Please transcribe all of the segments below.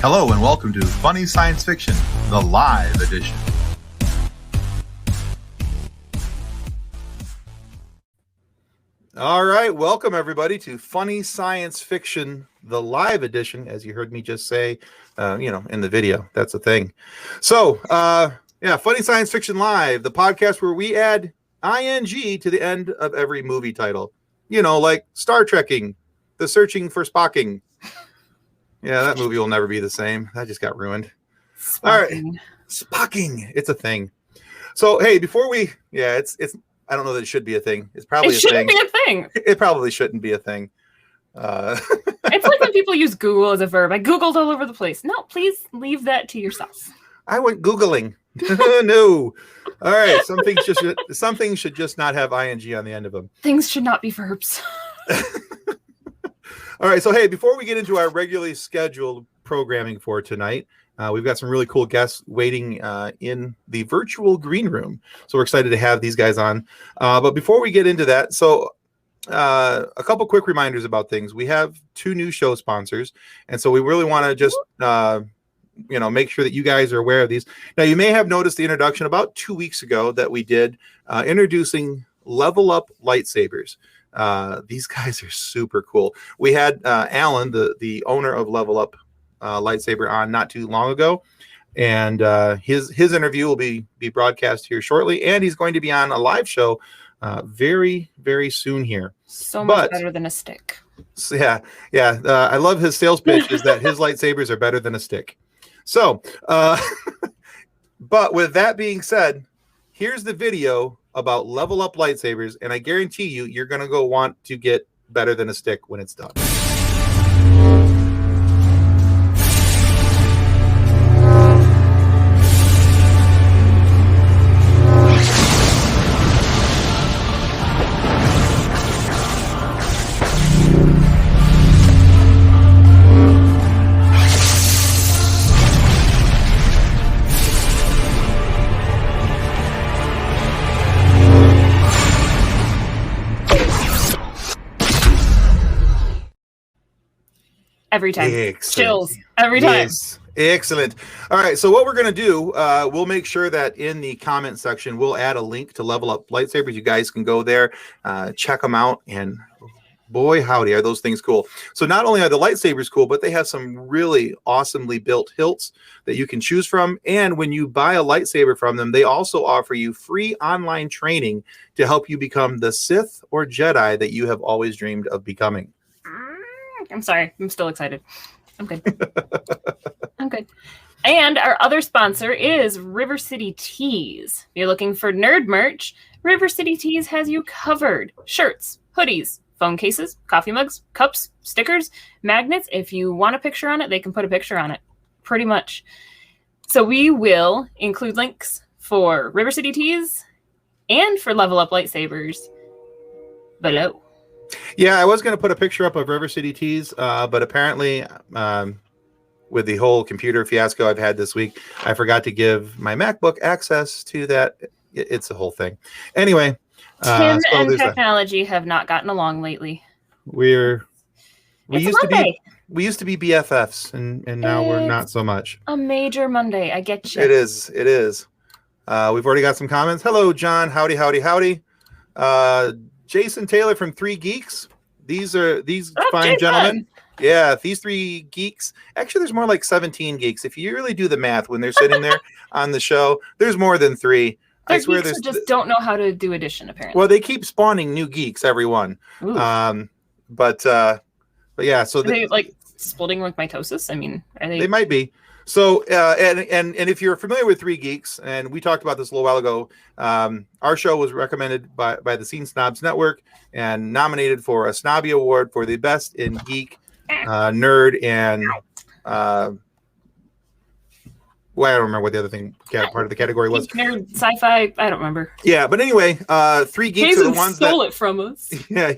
Hello and welcome to Funny Science Fiction, the live edition. All right, welcome everybody to Funny Science Fiction, the live edition, as you heard me just say, in the video. That's the thing. So, Funny Science Fiction Live, the podcast where we add ing to the end of every movie title. You know, like Star Trekking, The Searching for Spocking. Yeah, that movie will never be the same. That just got ruined. Spocking. All right, Spocking. It's a thing. So, hey, before we, it's. I don't know that it should be a thing. It's probably a thing. It shouldn't be a thing. It probably shouldn't be a thing. It's like when people use Google as a verb. I Googled all over the place. No, please leave that to yourself. I went Googling. No. All right. Some things should just not have ing on the end of them. Things should not be verbs. All right. So, hey, before we get into our regularly scheduled programming for tonight, we've got some really cool guests waiting in the virtual green room. So we're excited to have these guys on. But before we get into that, a couple quick reminders about things. We have 2 new show sponsors. And so we really want to just, make sure that you guys are aware of these. Now, you may have noticed the introduction about 2 weeks ago that we did introducing Level Up Lightsabers. These guys are super cool. We had Alan, the owner of Level Up Lightsaber, on not too long ago, and his interview will be broadcast here shortly, and he's going to be on a live show very, very soon here. So much better than a stick. So, I love his sales pitch is that his lightsabers are better than a stick. So, but with that being said, here's the video about Level Up Lightsabers, and I guarantee you're going to go want to get better than a stick when it's done. Every time. Excellent. Chills. Every time. Yes. Excellent. All right. So what we're going to do, we'll make sure that in the comment section, we'll add a link to Level Up Lightsabers. You guys can go there, check them out, and boy, howdy, are those things cool. So not only are the lightsabers cool, but they have some really awesomely built hilts that you can choose from. And when you buy a lightsaber from them, they also offer you free online training to help you become the Sith or Jedi that you have always dreamed of becoming. I'm sorry. I'm still excited. I'm good. I'm good. And our other sponsor is River City Tees. If you're looking for nerd merch, River City Tees has you covered. Shirts, hoodies, phone cases, coffee mugs, cups, stickers, magnets. If you want a picture on it, they can put a picture on it. Pretty much. So we will include links for River City Tees and for Level Up Lightsabers below. Yeah, I was going to put a picture up of River City Tees, but apparently with the whole computer fiasco I've had this week, I forgot to give my MacBook access to that. It's a whole thing. Anyway. Tim and technology have not gotten along lately. We used to be BFFs, and now we're not so much. A major Monday. I get you. It is. We've already got some comments. Hello, John. Howdy. Jason Taylor from 3 Geeks. These fine gentlemen. Yeah, these 3 geeks. Actually, there's more like 17 geeks. If you really do the math when they're sitting there on the show, there's more than 3. I swear geeks who just don't know how to do addition, apparently. Well, they keep spawning new geeks, every one. But yeah, so are they like splitting with mitosis? I mean, are they? They might be. So, and if you're familiar with 3 Geeks, and we talked about this a little while ago, our show was recommended by the Scene Snobs Network and nominated for a Snobby Award for the best in geek, nerd, and I don't remember what the other thing part of the category was. Nerd, sci-fi, I don't remember. Yeah, but anyway, 3 Geeks Jason are the ones stole it from us. Yeah,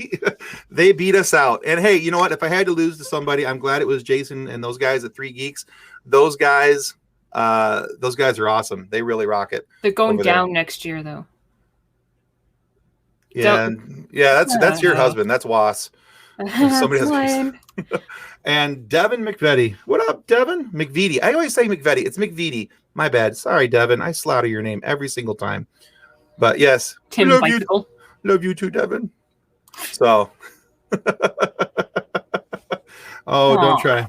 they beat us out. And hey, you know what? If I had to lose to somebody, I'm glad it was Jason and those guys at 3 Geeks. Those guys are awesome. They really rock it. They're going down next year, though. Yeah, that's your husband. That's Was. Somebody has. And Devin McVetti. What up, Devin? McVeety. I always say McVetti. It's McVeety. My bad. Sorry, Devin. I slaughter your name every single time. But yes, Tim love Bicycle. you. Love you too, Devin. So, don't try.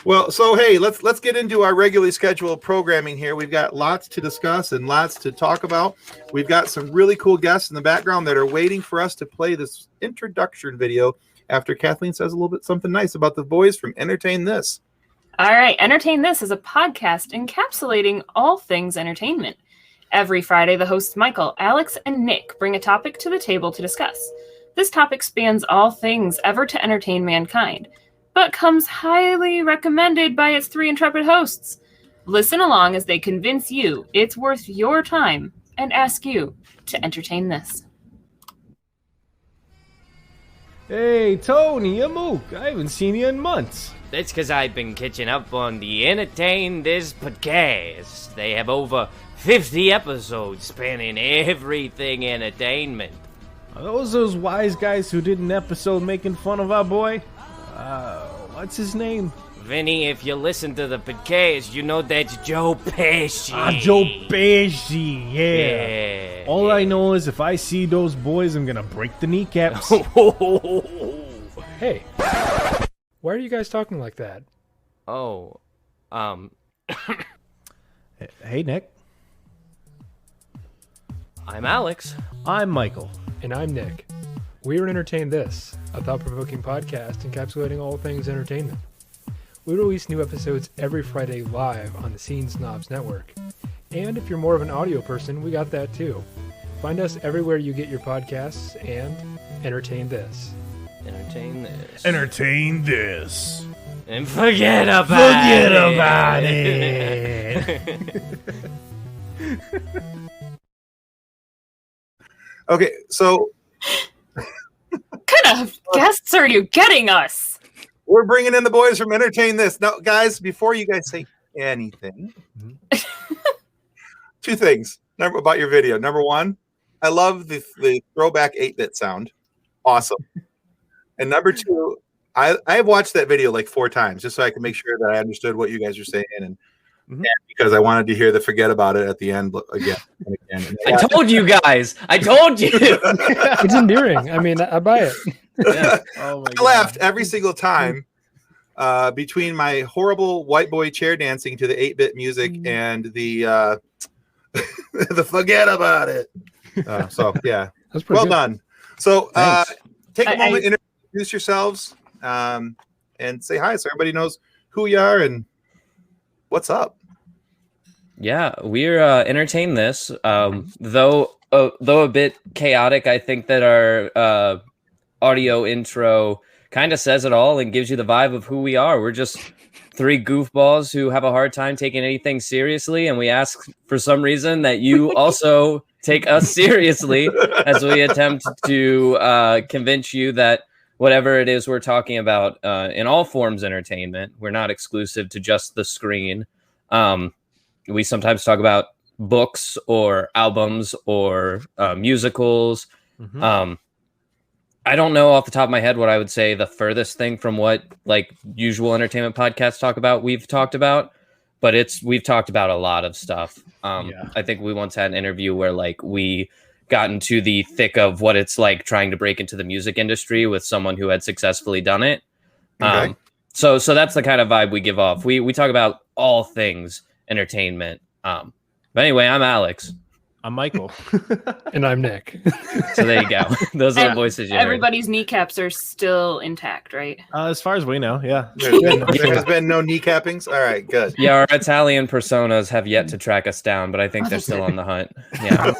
Well, so hey, let's get into our regularly scheduled programming here. We've got lots to discuss and lots to talk about. We've got some really cool guests in the background that are waiting for us to play this introduction video after Kathleen says a little bit something nice about the boys from Entertain This. All right, Entertain This is a podcast encapsulating all things entertainment. Every Friday, the hosts Michael, Alex, and Nick bring a topic to the table to discuss. This topic spans all things ever to entertain mankind, but comes highly recommended by its three intrepid hosts. Listen along as they convince you it's worth your time and ask you to entertain this. Hey, Tony, I'm Mook. I haven't seen you in months. That's because I've been catching up on the Entertain This podcast. They have over 50 episodes spanning everything entertainment. Are those wise guys who did an episode making fun of our boy? What's his name? Vinny, if you listen to the podcast, you know that's Joe Pesci. Joe Pesci, Yeah. All I know is if I see those boys, I'm gonna break the kneecaps. Hey, why are you guys talking like that? Oh, Hey, Nick. I'm Alex. I'm Michael. And I'm Nick. We are Entertain This, a thought-provoking podcast encapsulating all things entertainment. We release new episodes every Friday live on the Scene Snobs Network. And if you're more of an audio person, we got that too. Find us everywhere you get your podcasts and Entertain This. Entertain This. Entertain This. And forget about it. Okay, so What kind of guests are you getting us? we're bringing in the boys from Entertain This. Now, guys, before you guys say anything, two things about your video. Number one, I love the throwback 8-bit sound. Awesome. And number two, I watched that video like 4 times just so I could make sure that I understood what you guys were saying, and because I wanted to hear the forget about it at the end again and again. I told you guys. I told you. It's endearing. I mean, I buy it. Yeah. Oh my I laughed every single time between my horrible white boy chair dancing to the 8-bit music and the the forget about it. So yeah, That's pretty well good. done. So take a I- moment, introduce yourselves, and say hi so everybody knows who you are and what's up. Yeah, we're Entertain This. Though a bit chaotic, I think that our audio intro kind of says it all and gives you the vibe of who we are. We're just 3 goofballs who have a hard time taking anything seriously, and we ask for some reason that you also take us seriously as we attempt to convince you that whatever it is we're talking about in all forms entertainment, we're not exclusive to just the screen. We sometimes talk about books or albums or musicals. I don't know off the top of my head what I would say the furthest thing from what like usual entertainment podcasts talk about we've talked about, but we've talked about a lot of stuff. I think we once had an interview where like we got into the thick of what it's like trying to break into the music industry with someone who had successfully done it. Okay. So that's the kind of vibe we give off. We talk about all things entertainment. But anyway, I'm Alex. I'm Michael. And I'm Nick. So there you go. Those are the And voices you heard. Everybody's kneecaps are still intact, right? As far as we know, yeah. There has been no kneecappings. All right, good. Yeah, our Italian personas have yet to track us down, but I think they're still on the hunt. Yeah.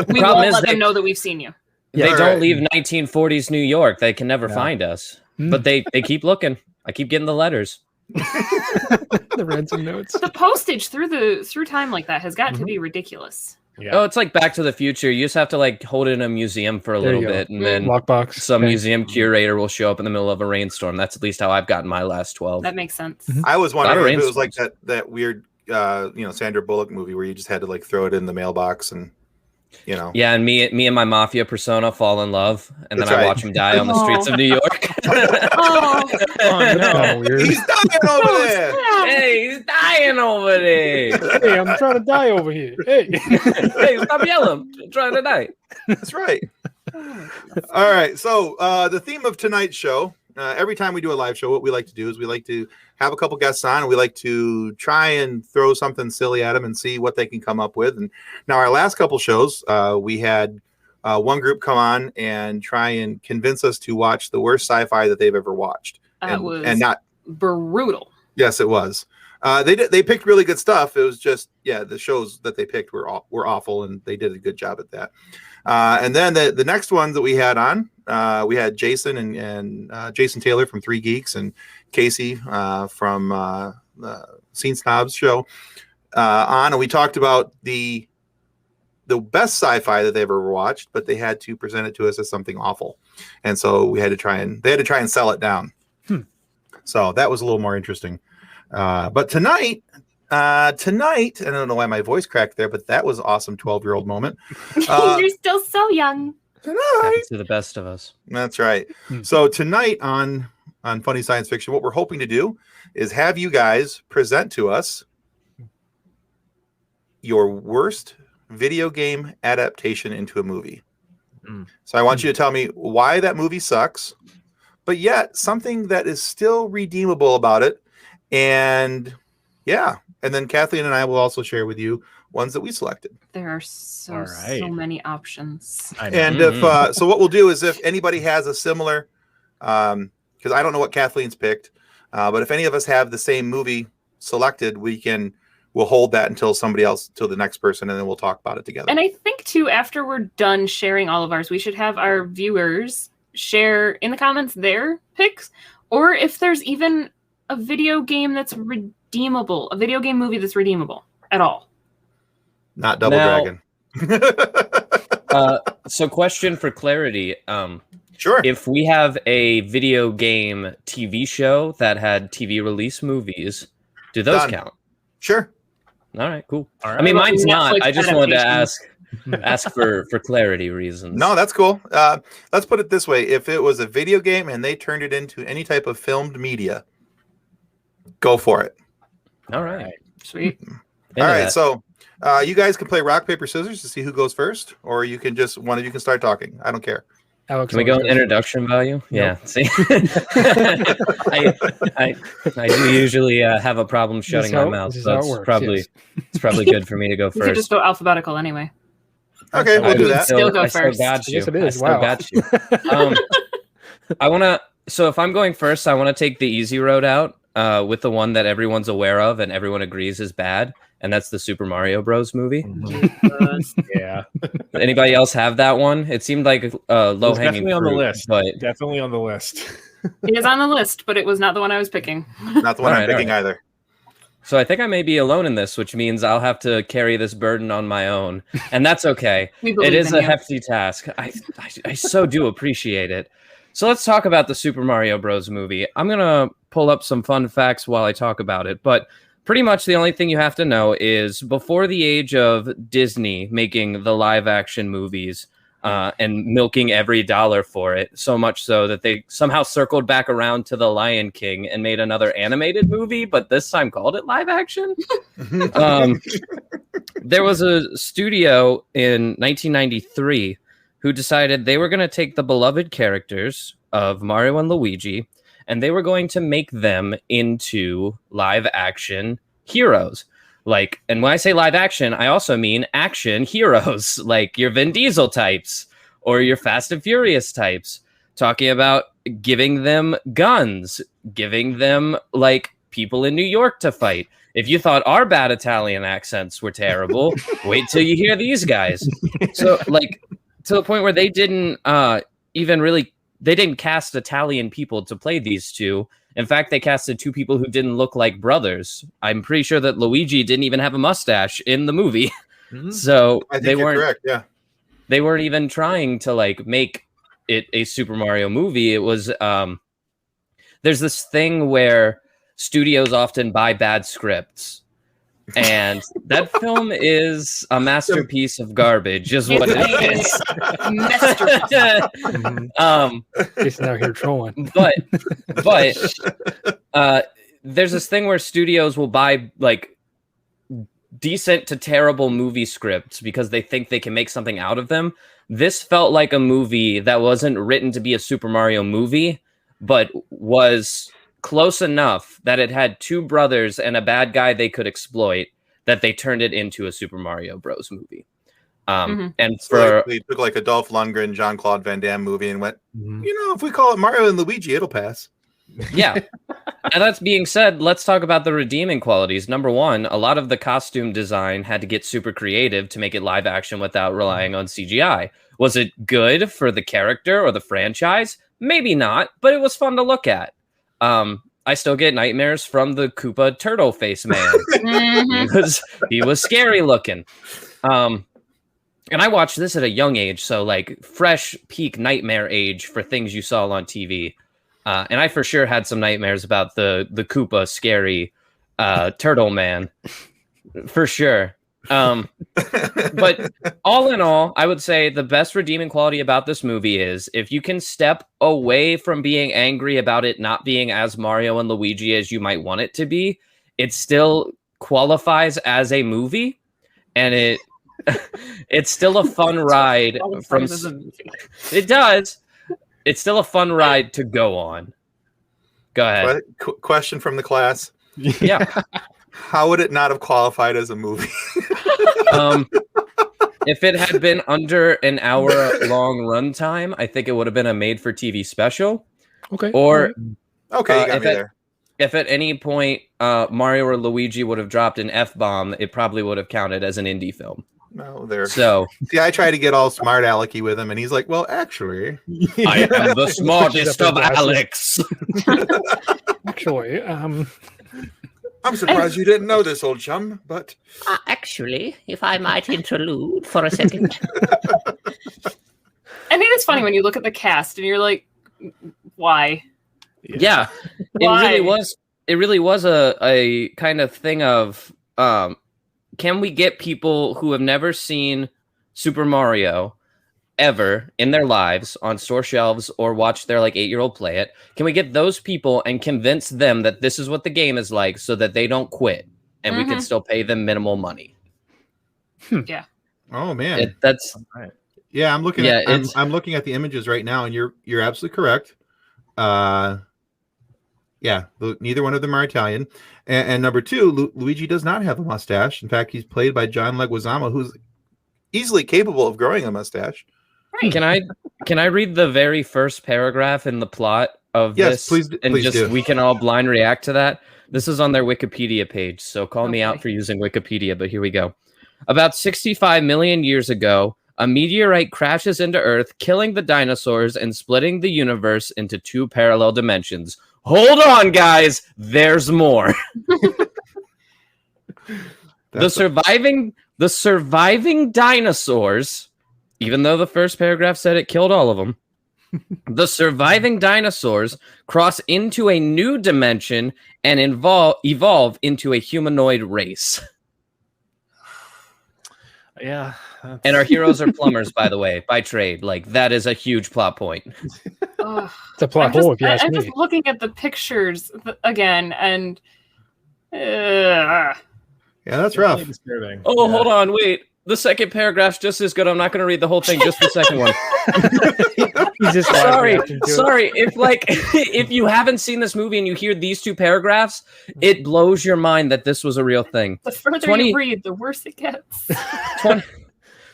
We problem won't is let they- them know that we've seen you. They All don't right. leave 1940s New York. They can never find us. But they keep looking. I keep getting the letters. The ransom notes. The postage through time like that has got to be ridiculous. Oh, it's like Back to the Future. You just have to like hold it in a museum for a There little you go. bit, and then Lockbox. some Okay. museum curator will show up in the middle of a rainstorm. That's at least how I've gotten my last 12. That makes sense. I was lot of wondering if it was like rainstorms. that weird Sandra Bullock movie where you just had to like throw it in the mailbox and You know. Yeah, and me and my mafia persona fall in love, and That's then I right. watch him die on the streets of New York. Oh, Oh, no. Weird. He's dying over there. Hey, he's dying over there. Hey, I'm trying to die over here. Hey. Hey, stop yelling! I'm trying to die. That's right. All right. So the theme of tonight's show, every time we do a live show, what we like to do is we like to have a couple guests on, and we like to try and throw something silly at them and see what they can come up with. And now our last couple shows, we had one group come on and try and convince us to watch the worst sci-fi that they've ever watched. that was And not, brutal. yes, it was. They picked really good stuff. It was just, the shows that they picked were awful, and they did a good job at that. And then the next ones that we had on, we had Jason and Jason Taylor from Three Geeks and Casey from the Scene Snobs show on, and we talked about the best sci-fi that they've ever watched, but they had to present it to us as something awful, and so they had to try and sell it down. So that was a little more interesting. But tonight, I don't know why my voice cracked there, but that was an awesome 12-year-old moment. You're still so young. Tonight, Happens to the best of us. that's right. So tonight on Funny Science Fiction, what we're hoping to do is have you guys present to us your worst video game adaptation into a movie. So I want you to tell me why that movie sucks, but yet something that is still redeemable about it. And then Kathleen and I will also share with you ones that we selected. There are so right. many options. I know. And if so, what we'll do is if anybody has a similar, because I don't know what Kathleen's picked, but if any of us have the same movie selected, we'll hold that until the next person, and then we'll talk about it together. And I think too, after we're done sharing all of ours, we should have our viewers share in the comments their picks, or if there's even a video game that's redeemable, a video game movie that's redeemable at all. Not Double Now- Dragon. So, question for clarity: Sure. if we have a video game TV show that had TV release movies, do those Done. count? Sure. All right, cool. All right. I mean, What about mine's not. Netflix I just wanted to adaptations? ask for clarity reasons. No, that's cool. Let's put it this way. If it was a video game and they turned it into any type of filmed media, go for it. All right. Sweet. All right. So you guys can play rock, paper, scissors to see who goes first, or you can just, one of you can start talking. I don't care. Alex, Can we go always in goes introduction value? Yeah. See, I do usually have a problem This is shutting my how- mouth, this is so how it it's works, probably yes. it's probably good for me to go You could just first. go alphabetical anyway. Okay, we'll I do would that. Still go I still first. got you. Yes, it is. I still Wow. got you. I want to. So if I'm going first, I want to take the easy road out with the one that everyone's aware of and everyone agrees is bad, and that's the Super Mario Bros. Movie. Yeah, Anybody else have that one? It seemed like low hanging definitely on the fruit, list. but definitely on the list. It is on the list, but it was not the one I was picking. Not the one All I'm right, picking either. so I think I may be alone in this, which means I'll have to carry this burden on my own, and that's okay. We It believe is in a you. hefty task. I so do appreciate it. So let's talk about the Super Mario Bros. Movie. I'm gonna pull up some fun facts while I talk about it, but pretty much the only thing you have to know is before the age of Disney making the live action movies and milking every dollar for it, so much so that they somehow circled back around to The Lion King and made another animated movie, but this time called it live action. There was a studio in 1993 who decided they were going to take the beloved characters of Mario and Luigi and they were going to make them into live action heroes. Like, and when I say live action, I also mean action heroes, like your Vin Diesel types or your Fast and Furious types, talking about giving them guns, giving them like people in New York to fight. If you thought our bad Italian accents were terrible, wait till you hear these guys. So like to the point where they didn't they didn't cast Italian people to play these two. In fact, they casted two people who didn't look like brothers. I'm pretty sure that Luigi didn't even have a mustache in the movie. So I think they you're weren't correct. Yeah. they weren't even trying to like make it a Super Mario movie. It was there's this thing where studios often buy bad scripts And that film is a masterpiece of garbage, is what it is. Jason out here trolling. but there's this thing where studios will buy like decent to terrible movie scripts because they think they can make something out of them. This felt like a movie that wasn't written to be a Super Mario movie, but was close enough that it had two brothers and a bad guy they could exploit, that they turned it into a Super Mario Bros. Movie. And for they took like a Dolph Lundgren, Jean-Claude Van Damme movie and went, if we call it Mario and Luigi, it'll pass. Yeah. And that's being said, let's talk about the redeeming qualities. Number one, a lot of the costume design had to get super creative to make it live action without relying on CGI. Was it good for the character or the franchise? Maybe not, but it was fun to look at. I still get nightmares from the Koopa turtle face man. He was scary looking. And I watched this at a young age, so like fresh peak nightmare age for things you saw on TV. And I for sure had some nightmares about the Koopa scary turtle man, for sure. But all in all, I would say the best redeeming quality about this movie is if you can step away from being angry about it not being as Mario and Luigi as you might want it to be, it still qualifies as a movie, and it's still a fun ride. It does. It's still a fun ride to go on. Go ahead. Question from the class. Yeah. How would it not have qualified as a movie? If it had been under an hour long runtime, I think it would have been a made-for-TV special. Okay. Or okay, you got me there. If at any point Mario or Luigi would have dropped an F-bomb, it probably would have counted as an indie film. No, there. So see, I try to get all smart alecky with him, and he's like, "Well, actually, I am the smartest of Alex." Actually, I'm surprised you didn't know this, old chum. But actually, if I might interlude for a second. I think it's funny when you look at the cast and you're like, why? Yeah, Why? It really was a kind of thing of can we get people who have never seen Super Mario ever in their lives on store shelves or watch their like 8-year-old play it? Can we get those people and convince them that this is what the game is like so that they don't quit and we can still pay them minimal money? Yeah. Oh man, that's right. Yeah, I'm looking. Yeah, I'm looking at the images right now, and you're absolutely correct. Yeah, neither one of them are Italian. And number two, Luigi does not have a mustache. In fact, he's played by John Leguizamo, who's easily capable of growing a mustache. Right. Can I read the very first paragraph in the plot of this? Please, and please just do. we can all blind react to that. This is on their Wikipedia page, so call me out for using Wikipedia, but here we go. About 65 million years ago, a meteorite crashes into Earth, killing the dinosaurs and splitting the universe into two parallel dimensions. Hold on, guys. There's more. The surviving dinosaurs, even though the first paragraph said it killed all of them, the surviving dinosaurs cross into a new dimension and evolve into a humanoid race. Yeah. And our heroes are plumbers, by the way, by trade. Like, that is a huge plot point. Ugh. it's a plot hole if you ask I'm me. just looking at the pictures again, and yeah, that's rough. Disturbing. Oh, hold on, wait. The second paragraph's just as good. I'm not going to read the whole thing, just the second one. He's just sorry. Sorry. If you haven't seen this movie and you hear these two paragraphs, it blows your mind that this was a real thing. the further 20 you read, the worse it gets.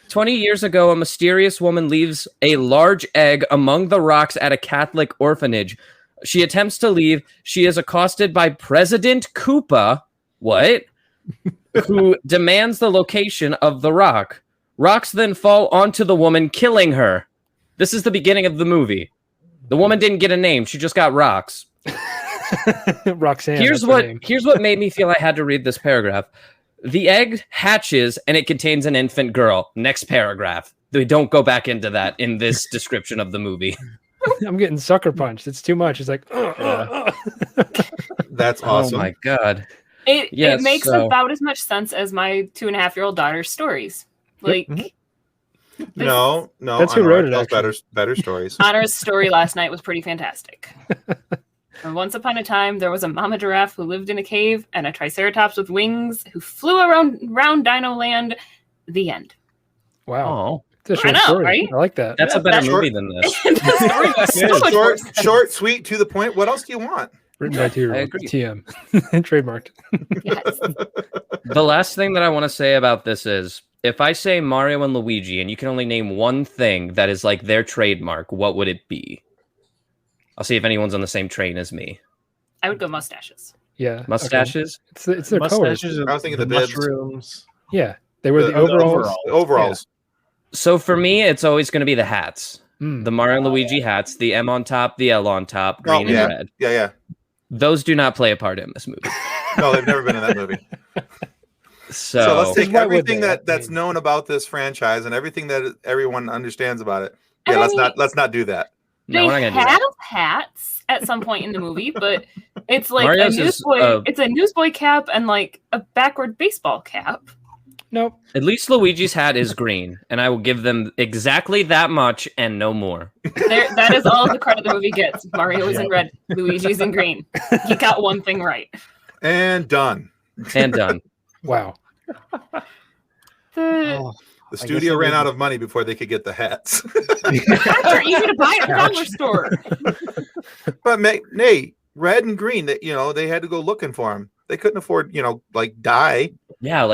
20 years ago, a mysterious woman leaves a large egg among the rocks at a Catholic orphanage. She attempts to leave. She is accosted by President Koopa. What? Who demands the location of the rock. Rocks then fall onto the woman, killing her. This is the beginning of the movie. The woman didn't get a name. She just got rocks. Roxanne. Here's what made me feel I had to read this paragraph. The egg hatches and it contains an infant girl. Next paragraph. They don't go back into that in this description of the movie. I'm getting sucker punched. It's too much. It's like, That's awesome. Oh my god. It makes about as much sense as my 2.5-year-old daughter's stories. Like, No, That's who Honor wrote it, tells actually. better stories. Honor's story last night was pretty fantastic. And once upon a time, there was a mama giraffe who lived in a cave and a triceratops with wings who flew around Dino Land. The end. Wow. Oh, It's a short I know, story. right? I like that. that's a better that's movie than this. The story was so much more Short, sweet, to the point. What else do you want? Written by I agree. TM. Trademarked. Yes. The last thing that I want to say about this is, if I say Mario and Luigi and you can only name one thing that is like their trademark, what would it be? I'll see if anyone's on the same train as me. I would go mustaches. Yeah. Mustaches? Okay. It's their colors. Mustaches, I was thinking the the bibs. mushrooms. Yeah. They were the The overalls. Overalls. So for me, it's always going to be the hats. Mm. The Mario and Luigi hats, the M on top, the L on top, Oh, green yeah. and red. Yeah. Those do not play a part in this movie. No, they've never been in that movie. So, So let's take Why would everything they? that's known about this franchise and everything that everyone understands about it. And Yeah, I mean, let's not do that. no, they we're not going to do have that. hats at some point in the movie, but it's like Mario's a is, newsboy. It's a newsboy cap and like a backward baseball cap. Nope. At least Luigi's hat is green, and I will give them exactly that much and no more. That is all the credit the movie gets. Mario is in red, Luigi's in green. He got one thing right. And done. And done. Wow. The Oh, The I studio guess I ran didn't- out of money before they could get the hats. hats are easy to buy at the dollar store. But Nate, red and green, that they had to go looking for them. They couldn't afford, like dye. Yeah,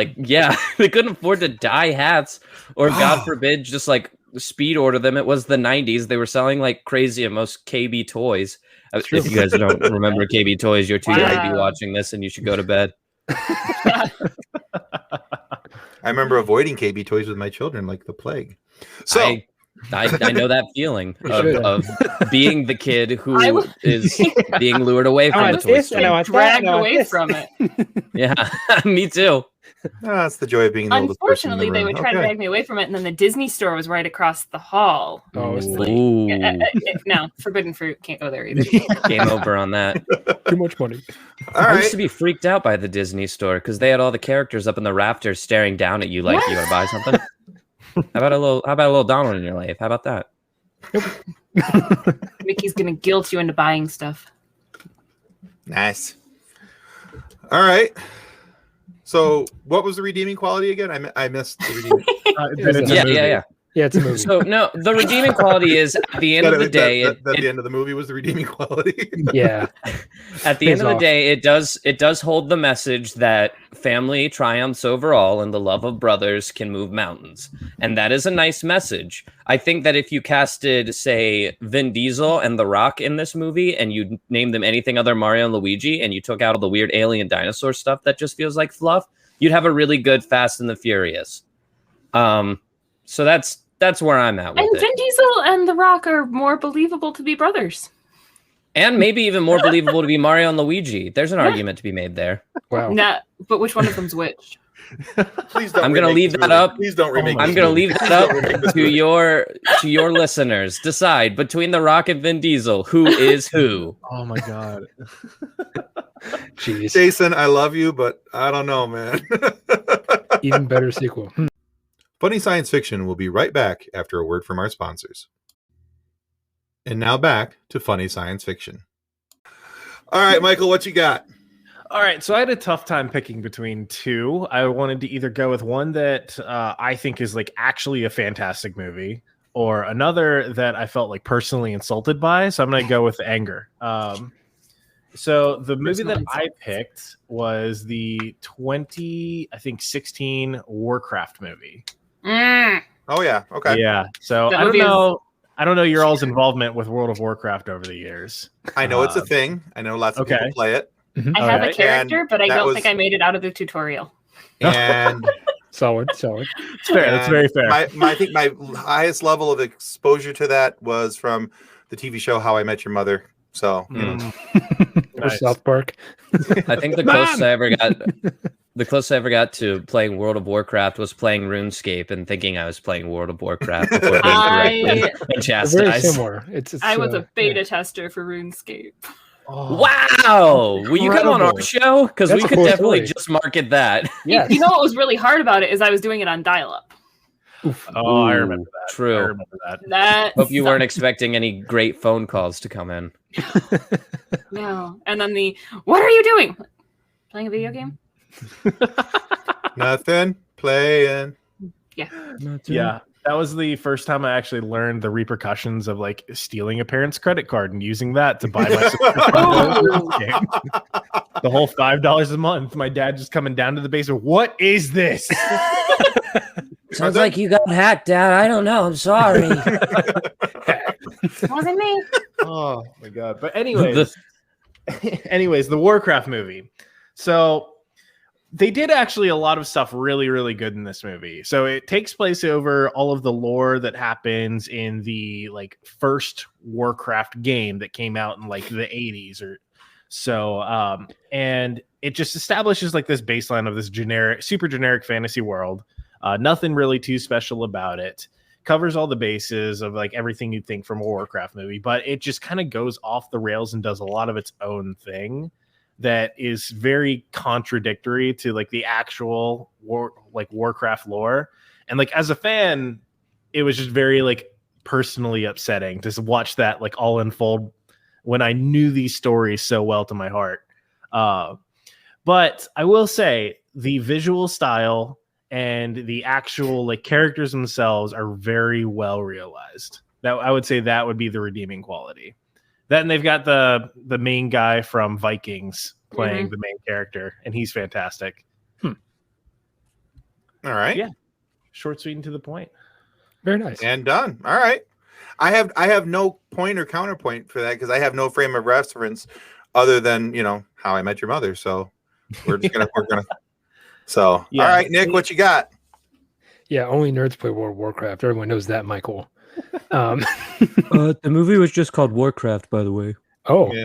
they couldn't afford to dye hats, or God forbid, just like speed order them. It was the 90s. They were selling like crazy at most KB Toys. If you guys don't remember KB Toys, you're too young to be Wow. watching this, and you should go to bed. I remember avoiding KB Toys with my children like the plague. So I know that feeling should. of being the kid I who was- is being lured away I from the want toy this, and I store. want that, Dragged and I want away this. from it. Yeah, me too. that's the joy of being the oldest person in the Unfortunately, they room. would try to Okay. drag me away from it, and then the Disney store was right across the hall. Oh, it's Ooh, No, forbidden fruit can't go there either. game over on that. too much money. All I used right. to be freaked out by the Disney store because they had all the characters up in the rafters staring down at you like you want to buy something. How about a little Donald in your life? How about that? Mickey's gonna guilt you into buying stuff. Nice. All right. So, what was the redeeming quality again? I missed the redeeming. That it's a movie. Yeah. Yeah, it's a movie. So no, the redeeming quality is at the end of the day. that the end of the movie was the redeeming quality. yeah. At the end of the Pays off. day, it does hold the message that family triumphs over all, and the love of brothers can move mountains, and that is a nice message. I think that if you casted, say, Vin Diesel and The Rock in this movie, and you named them anything other Mario and Luigi, and you took out all the weird alien dinosaur stuff that just feels like fluff, you'd have a really good Fast and the Furious. So that's where I'm at with And it. Vin Diesel and The Rock are more believable to be brothers. And maybe even more believable to be Mario and Luigi. There's an argument to be made there. Wow. Nah, but which one of them's which? Please don't. I'm gonna remake leave this that movie. up. Please don't remake. I'm this gonna movie. leave that Please don't remake up this to movie. your listeners. Decide between The Rock and Vin Diesel who is who. Oh my god. Jeez. Jason, I love you, but I don't know, man. Even better sequel. Funny Science Fiction will be right back after a word from our sponsors. And now back to Funny Science Fiction. All right, Michael, what you got? All right, so I had a tough time picking between two. I wanted to either go with one that I think is like actually a fantastic movie, or another that I felt like personally insulted by. So I'm going to go with Anger. So the movie that I picked was the 2016 Warcraft movie. Oh yeah, okay. Yeah. So That I don't movie is- know. I don't know your all's involvement with World of Warcraft over the years. I know it's a thing. I know lots of people okay. play it. I have Okay. a character, but I that don't was- think I made it out of the tutorial. And Solid. It's fair. That's very fair. I think my highest level of exposure to that was from the TV show How I Met Your Mother. So you know. Or South Park. I think the closest I ever got to playing World of Warcraft was playing RuneScape and thinking I was playing World of Warcraft before being corrected and They're very chastised. similar. It's I was a beta tester for RuneScape. Wow! Will you come on our Incredible. show? Because we That's a could cool definitely story. just market that. Yes. You know what was really hard about it is I was doing it on dial-up. Oh, I Ooh, remember that. true. I remember that. That Hope you weren't sucked. expecting any great phone calls to come in. No. And then what are you doing? Playing a video game? Nothing. Playing. Yeah, that was the first time I actually learned the repercussions of like stealing a parent's credit card and using that to buy my subscription to the game. The whole $5 a month. My dad just coming down to the basement. What is this? Sounds like you got hacked, Dad. I don't know. I'm sorry. Wasn't me. Oh my god! But anyways, the Warcraft movie. So they did actually a lot of stuff really, really good in this movie. So it takes place over all of the lore that happens in the like first Warcraft game that came out in like the 80s or so. And it just establishes like this baseline of this super generic fantasy world. Nothing really too special about it. Covers all the bases of like everything you'd think from a Warcraft movie, but it just kind of goes off the rails and does a lot of its own thing that is very contradictory to like the actual Warcraft lore. And like as a fan, it was just very like personally upsetting to watch that like all unfold when I knew these stories so well to my heart. But I will say the visual style and the actual like characters themselves are very well realized. That I would say that would be the redeeming quality. Then they've got the main guy from Vikings playing the main character, and he's fantastic. All right. Yeah. Short, sweet, and to the point. Very nice. And done. All right. I have no point or counterpoint for that because I have no frame of reference other than How I Met Your Mother. So we're gonna. So Yeah. All right, Nick, what you got? Yeah, only nerds play World of Warcraft. Everyone knows that, Michael. The movie was just called Warcraft, by the way. Oh, Yeah.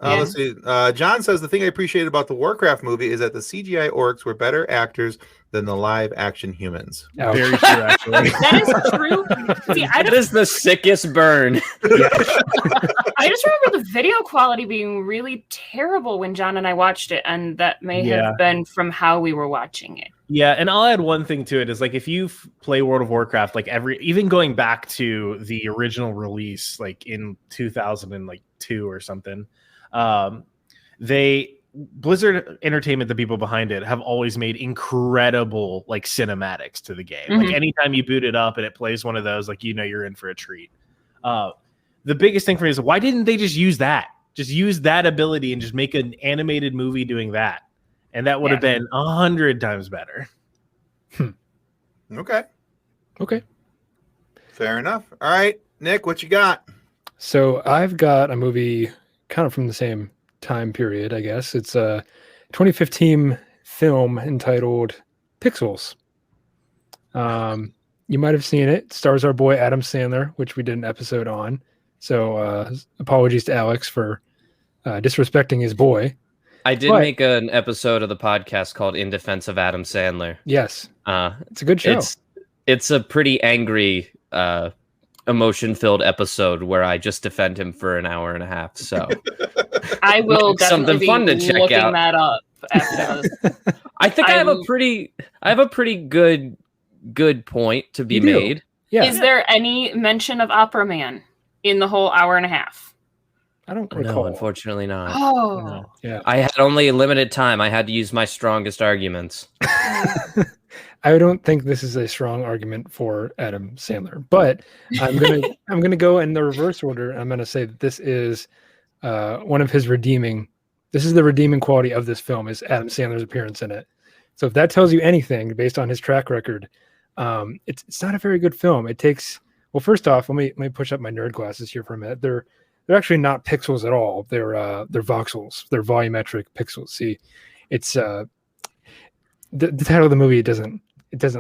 Yeah. Let's see. John says the thing I appreciated about the Warcraft movie is that the CGI orcs were better actors than the live action humans. ouch. Very true, actually. That is true. See, That is the sickest burn. I just remember the video quality being really terrible when John and I watched it, and that may Yeah. have been from how we were watching it. Yeah, and I'll add one thing to it is like if you play World of Warcraft, like even going back to the original release, like in 2002 or something, Blizzard Entertainment, the people behind it, have always made incredible like cinematics to the game. Like Mhm. anytime you boot it up and it plays one of those, like you're in for a treat. The biggest thing for me is why didn't they just use that? Just use that ability and just make an animated movie doing that. And that would have been 100 times better. Okay. Okay. Fair enough. All right, Nick, what you got? So I've got a movie kind of from the same time period, I guess. It's a 2015 film entitled Pixels. You might have seen it. It stars our boy Adam Sandler, which we did an episode on. So apologies to Alex for disrespecting his boy. I did But- make an episode of the podcast called "In Defense of Adam Sandler." Yes, Uh, it's a good show. it's a pretty angry, emotion-filled episode where I just defend him for an hour and a half. So I will Something definitely fun be to check looking out. that up after this. I think I have a I'm- pretty good point to be You do. made. Yeah, Is there any mention of Opera Man in the whole hour and a half? I don't No, recall. unfortunately not. Oh, No. Yeah, I had only a limited time. I had to use my strongest arguments. I don't think this is a strong argument for Adam Sandler, but I'm gonna go in the reverse order. I'm gonna say that this is one of his redeeming. This is the redeeming quality of this film is Adam Sandler's appearance in it. So if that tells you anything based on his track record, it's not a very good film. It takes first off, let me push up my nerd glasses here for a minute. They're actually not pixels at all. They're voxels. They're volumetric pixels. See, it's the title of the movie. It doesn't.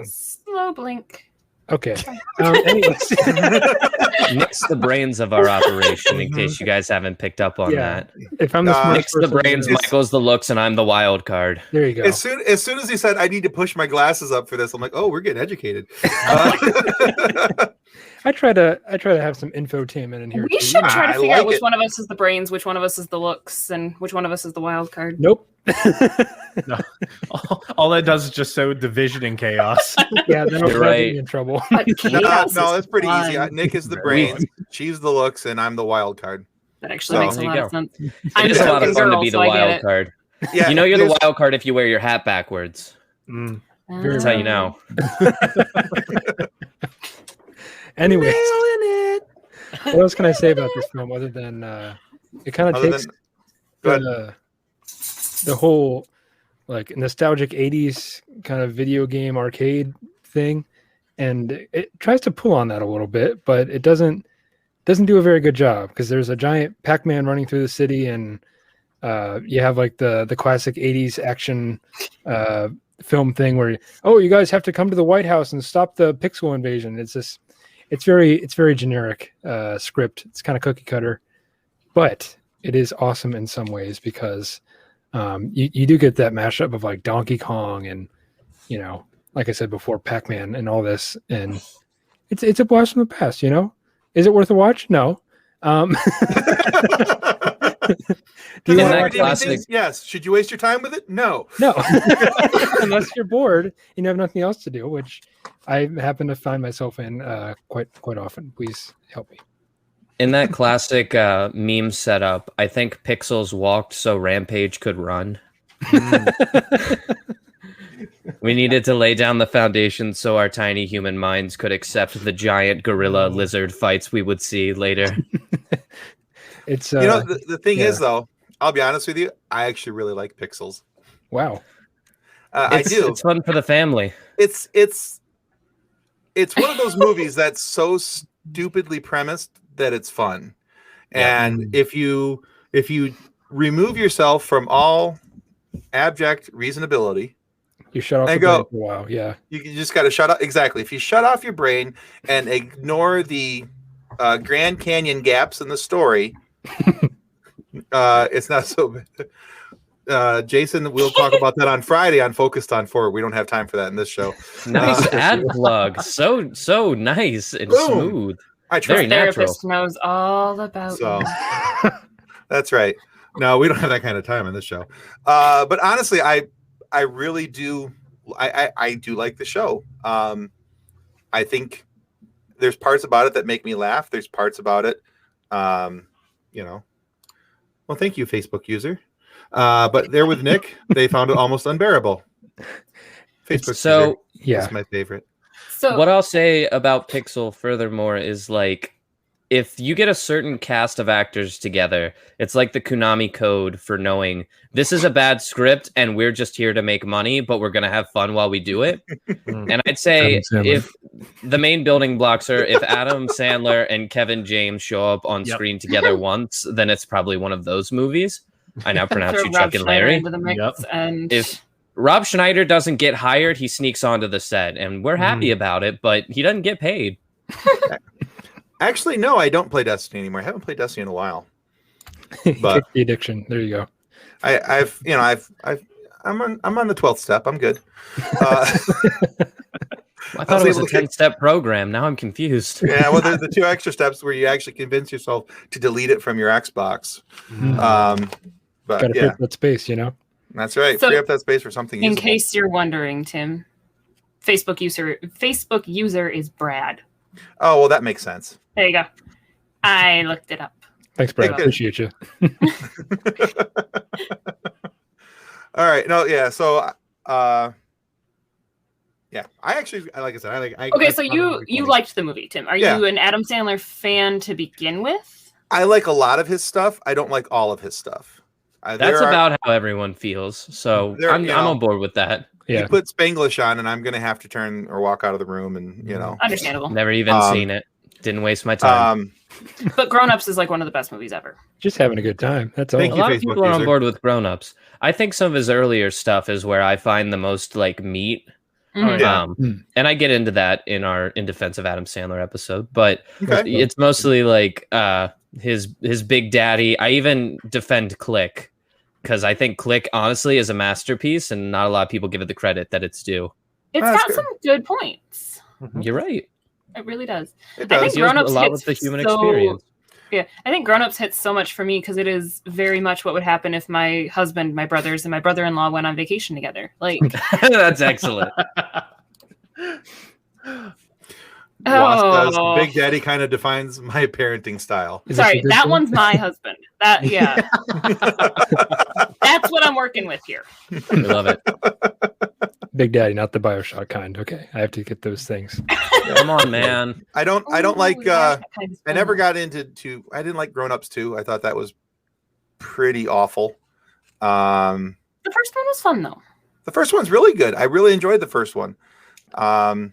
slow blink. Okay. Anyways, Nick's the brains of our operation, in case you guys haven't picked up on Yeah. that. if I'm the smartest Nick's the person in brains, the room- Michael's the looks, and I'm the wild card. there you go. As soon as he said I need to push my glasses up for this, I'm like, oh, we're getting educated. I try to have some infotainment in here. We too. should try to I figure out like which it. one of us is the brains, which one of us is the looks, and which one of us is the wild card. Nope. All that does is just sow division and chaos. Yeah, that'll You're get right. me in trouble. But No, chaos no, is that's pretty easy. fun. Nick is the Very brains, she's the looks, and I'm the wild card. That actually So, makes a there you lot go. of sense. It I'm is the a lot of token fun to girl, be the so I get wild it. card. Yeah, You know you're the there's- wild card if you wear your hat backwards. Mm. That's how you know. Anyways, what else can I say about this film other than it kind of Other takes than, go ahead. the whole like nostalgic 80s kind of video game arcade thing, and it tries to pull on that a little bit, but it doesn't do a very good job because there's a giant Pac-Man running through the city, and you have like the classic 80s action film thing where you guys have to come to the White House and stop the pixel invasion. It's very generic script. It's kind of cookie cutter, but it is awesome in some ways because you do get that mashup of like Donkey Kong and, you know, like I said before, Pac-Man and all this, and it's a blast from the past. You know, is it worth a watch? No. Do you Does it In that ever want do to classic- anything? Yes. Should you waste your time with it? No. No, unless you're bored and you have nothing else to do, which I happen to find myself in quite often. Please help me. In that classic meme setup, I think Pixels walked so Rampage could run. We needed to lay down the foundation so our tiny human minds could accept the giant gorilla lizard fights we would see later. It's You know, the thing yeah. is, though, I'll be honest with you, I actually really like Pixels. wow. I do. It's fun for the family. It's one of those movies that's so stupidly premised that it's fun. And if you remove yourself from all abject reasonability, You shut off I the go- brain for a while. Yeah. you just got to shut up. Exactly. If you shut off your brain and ignore the Grand Canyon gaps in the story, it's not so bad. Jason, we'll talk about that on Friday on Focused on 4. We don't have time for that in this show. Nice ad plug. So nice and Boom. smooth. I Very try. natural. Therapist knows all about So you. that's right. No, we don't have that kind of time on this show. But honestly, I really do. I do like the show. I think there's parts about it that make me laugh. There's parts about it, you know. Well, thank you, Facebook user. But there with Nick, they found it almost unbearable. Facebook So user Yeah. is my favorite. So what I'll say about Pixel furthermore is like if you get a certain cast of actors together, it's like the Konami code for knowing this is a bad script and we're just here to make money, but we're going to have fun while we do it. And I'd say Adam Sandler. if the main building blocks are if Adam Sandler and Kevin James show up on Yep. screen together once, then it's probably one of those movies. I now pronounce throw you Rob Chuck and Schneider Larry. into the mix, Yep. and If Rob Schneider doesn't get hired, he sneaks onto the set, and we're happy about it, but he doesn't get paid. Actually, no, I don't play Destiny anymore. I haven't played Destiny in a while. But- Kick the addiction. There you go. I'm on the 12th step. I'm good. I thought it was a able to 10-step program. Now I'm confused. Yeah, well, there's the 2 extra steps where you actually convince yourself to delete it from your Xbox. But Gotta yeah, pick that space, you know? that's right. So, Free up that space for something in usable. case you're wondering, Tim, Facebook user is Brad. Oh, well, that makes sense. There you go. I looked it up. Thanks, Brad. Good. Appreciate you. All right. No, yeah. So, yeah, I actually, like I said, Okay, I so found it you very funny. liked the movie, Tim. Are Yeah. you an Adam Sandler fan to begin with? I like a lot of his stuff. I don't like all of his stuff. That's about how everyone feels. So There- I'm you know, on board with that. Yeah. You put Spanglish on, and I'm gonna have to turn or walk out of the room, and you know. Understandable. Never even Um, seen it. Didn't waste my time. But Grown Ups is like one of the best movies ever. Just having a good time. That's all. Thank A you, lot of Facebook people are on user. board with grown-ups. I think some of his earlier stuff is where I find the most like meat. Mhm. Yeah. And I get into that in our In Defense of Adam Sandler episode, but Okay. it's mostly like his Big Daddy. I even defend Click because I think Click honestly is a masterpiece, and not a lot of people give it the credit that it's due. It's That's got good. some good points. You're right. It really does. It I does. think Deals Grown Ups a lot hits with the human so- experience. Yeah, I think Grown Ups hits so much for me because it is very much what would happen if my husband, my brothers, and my brother-in-law went on vacation together. Like, That's excellent. Ross does. Oh. Big Daddy kind of defines my parenting style. Is this sorry, a good that thing? one's my husband. That yeah, that's what I'm working with here. We love it. Big Daddy, not the Bioshock kind. Okay, I have to get those things. Come on, man. I don't like Oh, yeah, that kind of I never fun. got into I didn't like Grown Ups 2. I thought that was pretty awful. The first one was fun though. The first one's really good. I really enjoyed the first one. I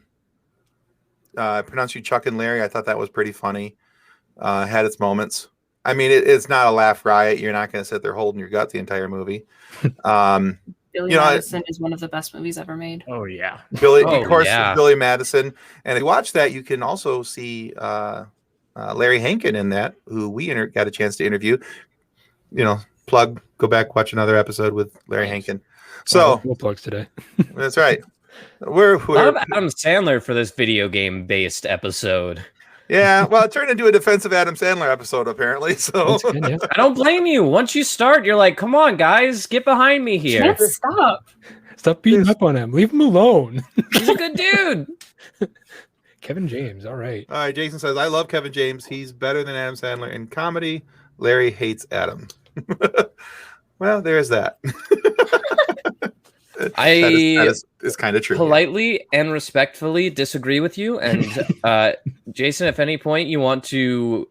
pronounced you Chuck and Larry. I thought that was pretty funny. Had its moments. I mean, it's not a laugh riot. You're not going to sit there holding your gut the entire movie. Billy You know, Madison is one of the best movies ever made. Oh yeah. Billy, Oh, of course, yeah. Billy Madison. And if you watch that, you can also see Larry Hankin in that, who we got a chance to interview. You know, go back, watch another episode with Larry Hankin. So no plugs today. that's right. We're A lot of Adam Sandler for this video game based episode. yeah. Well, it turned into a defensive Adam Sandler episode apparently. So Once again, yeah. I don't blame you. Once you start, you're like, come on, guys, get behind me here. Can't stop. Stop beating up on him. Leave him alone. He's a good dude. Kevin James. All right. all right. Jason says, "I love Kevin James. He's better than Adam Sandler in comedy. Larry hates Adam." Well, there's that. That is kind of true. Politely and respectfully disagree with you. And Jason, if any point you want to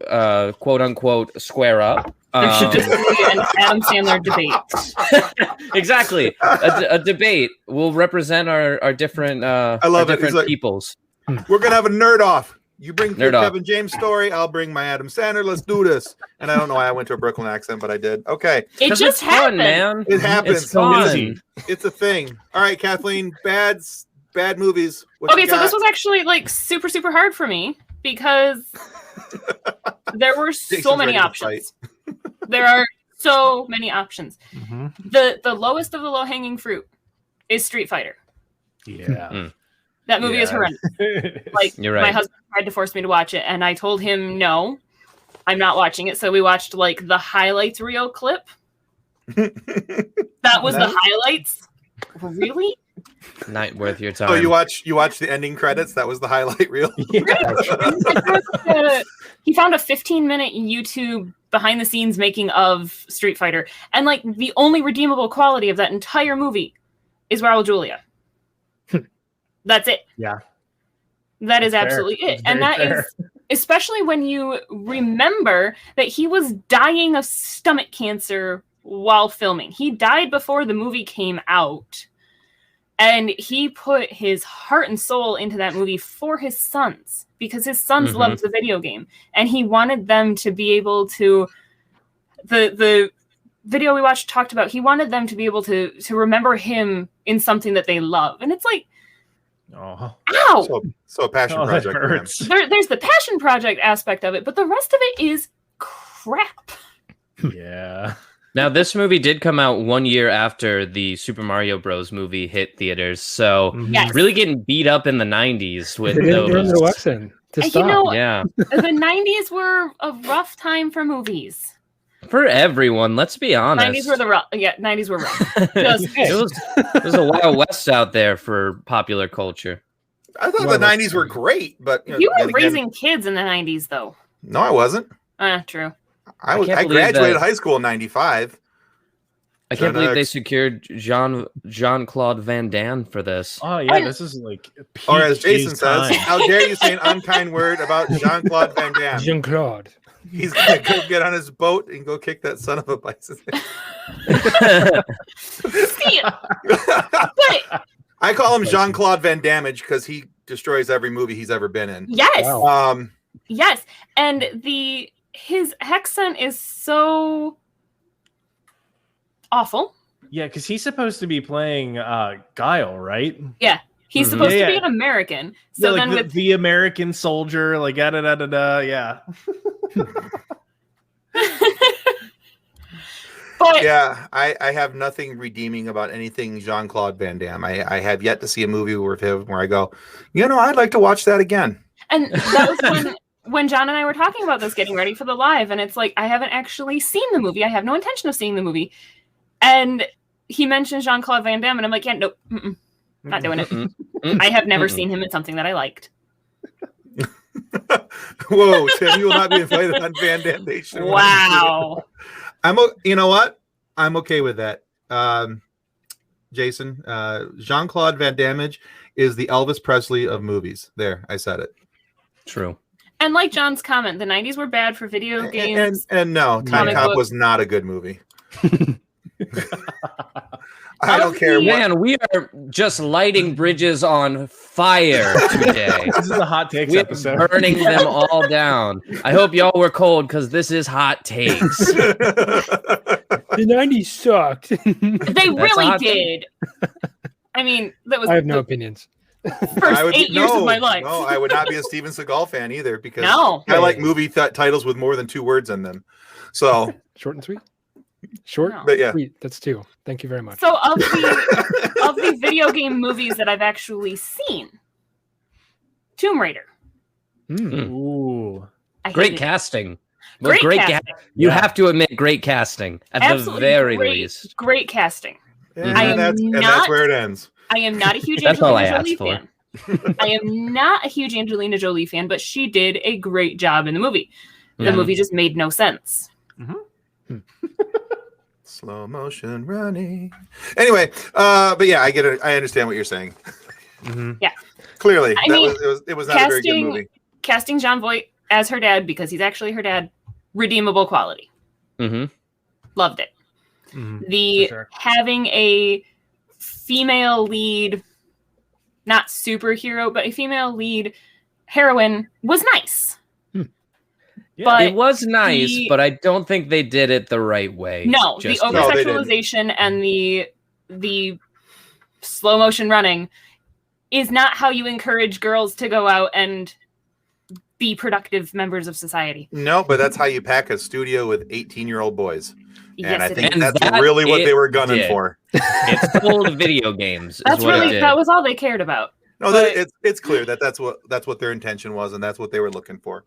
quote unquote square up, There should just be an Adam Sandler debate. exactly a debate will represent our different I love our it. He's different like- peoples. We're gonna have a nerd off. You bring your Nerd off. Kevin James story. I'll bring my Adam Sandler. Let's do this. And I don't know why I went to a Brooklyn accent, but I did. Okay, It 'Cause just it's fun, happened. man. it happens. It's fun. Easy. It's a thing. All right, Kathleen. Bad movies. What Okay, you so this got? was actually like super, super hard for me because there were so Jason's many ready to options. There are so many options. Mhm. The lowest of the low hanging fruit is Street Fighter. Yeah. That movie is Yeah. horrendous. Like You're my right. husband tried to force me to watch it, and I told him no, I'm not watching it. So we watched like the highlights reel clip. That was the highlights. Really? Not worth your time. Oh, you watch the ending credits. That was the highlight reel. He found a 15-minute YouTube behind the scenes making of Street Fighter, and like the only redeemable quality of that entire movie is Raul Julia. That's it. Yeah. That is Fair. absolutely it. It's And very that is especially when you remember that he was dying of stomach cancer while filming. He died before the movie came out. And he put his heart and soul into that movie for his sons because his sons Mhm. loved the video game and he wanted them to be able to the video we watched talked about he wanted them to be able to remember him in something that they love. And it's like, Oh, ow! So a passion oh that project. for him. hurts. There's the passion project aspect of it, but the rest of it is crap. Yeah. Now, this movie did come out 1 year after the Super Mario Bros. Movie hit theaters, so Yes. really getting beat up in the 90s with They didn't learn those. their lesson to You stop. know- Yeah, The 90s were a rough time for movies. for everyone. Let's be honest. 90s were rough. Yeah, 90s were rough. Just it was a Wild West out there for popular culture. I thought the '90s were great, but you then were again- raising kids in the 90s, though. No, I wasn't. True. I can't I believe graduated that- high school in '95. I can't Gen believe they X. secured Jean-Claude Van Damme for this. Oh yeah, this is like Or as peak Jason his says, time. how dare you say an unkind word about Jean-Claude Van Damme? Jean Claude. He's gonna go get on his boat and go kick that son of a bicycle. See, but I call him Jean-Claude Van Damage because he destroys every movie he's ever been in. yes, Wow. yes, and his accent is so awful. Yeah, because he's supposed to be playing Guile, right? He's Mhm. supposed to Yeah, be yeah. an American. So yeah, then like with the American soldier, like da da da da da. Yeah. but Yeah, I have nothing redeeming about anything Jean-Claude Van Damme. I have yet to see a movie with him where I go, I'd like to watch that again. And that was when John and I were talking about this, getting ready for the live, and it's like, I haven't actually seen the movie. I have no intention of seeing the movie. And he mentioned Jean-Claude Van Damme, and I'm like, yeah, nope, not doing it. I have never seen him in something that I liked. Whoa, Tim, you will not be invited on Van Damme Nation. Wow. You know what? I'm okay with that. Jason, Jean-Claude Van Damme is the Elvis Presley of movies. There, I said it. True. And like John's comment, the 90s were bad for video games. And no, Time comic Cop book. was not a good movie. I don't care. Man, we are just lighting bridges on fire today. This is a hot takes We're episode. burning them all down. I hope y'all were cold because this is hot takes. The 90s sucked. They a really hot did. I mean, that was I have no the opinions. first 8 years of my life. No, I would not be a Steven Seagal fan either because No. I like movie titles with more than 2 words in them. So, Short and sweet. Short, No. but yeah. sweet. That's 2. Thank you very much. So of the video game movies that I've actually seen, Tomb Raider. Ooh. I Great hated it. casting. Great casting. You Yeah. have to admit, great casting at Absolutely the very great, least. Great casting. And, I am that's not- where it ends. I am not a huge That's all I Angelina asked Jolie for. fan. I am not a huge Angelina Jolie fan, but she did a great job in the movie. The Yeah. movie just made no sense. Slow motion running. Anyway, but yeah, I get it. I understand what you're saying. Clearly, I mean, it was not a very good casting- movie. Casting John Voight as her dad, because he's actually her dad, redeemable quality. Mm-hmm. Loved it. Mhm, The for sure. having a female lead, not superhero, but a female lead heroine was nice. Yeah. But It was nice, the- but I don't think they did it the right way. no, the just yet. No, they over-sexualization and the slow motion running is not how you encourage girls to go out and be productive members of society. No, but that's how you pack a studio with 18-year-old boys. And I it think is. that's that really what they it were gunning did. for. It's full of video games. That's is what it really did. that was all they cared about. No, But- it's clear that's what their intention was, and that's what they were looking for.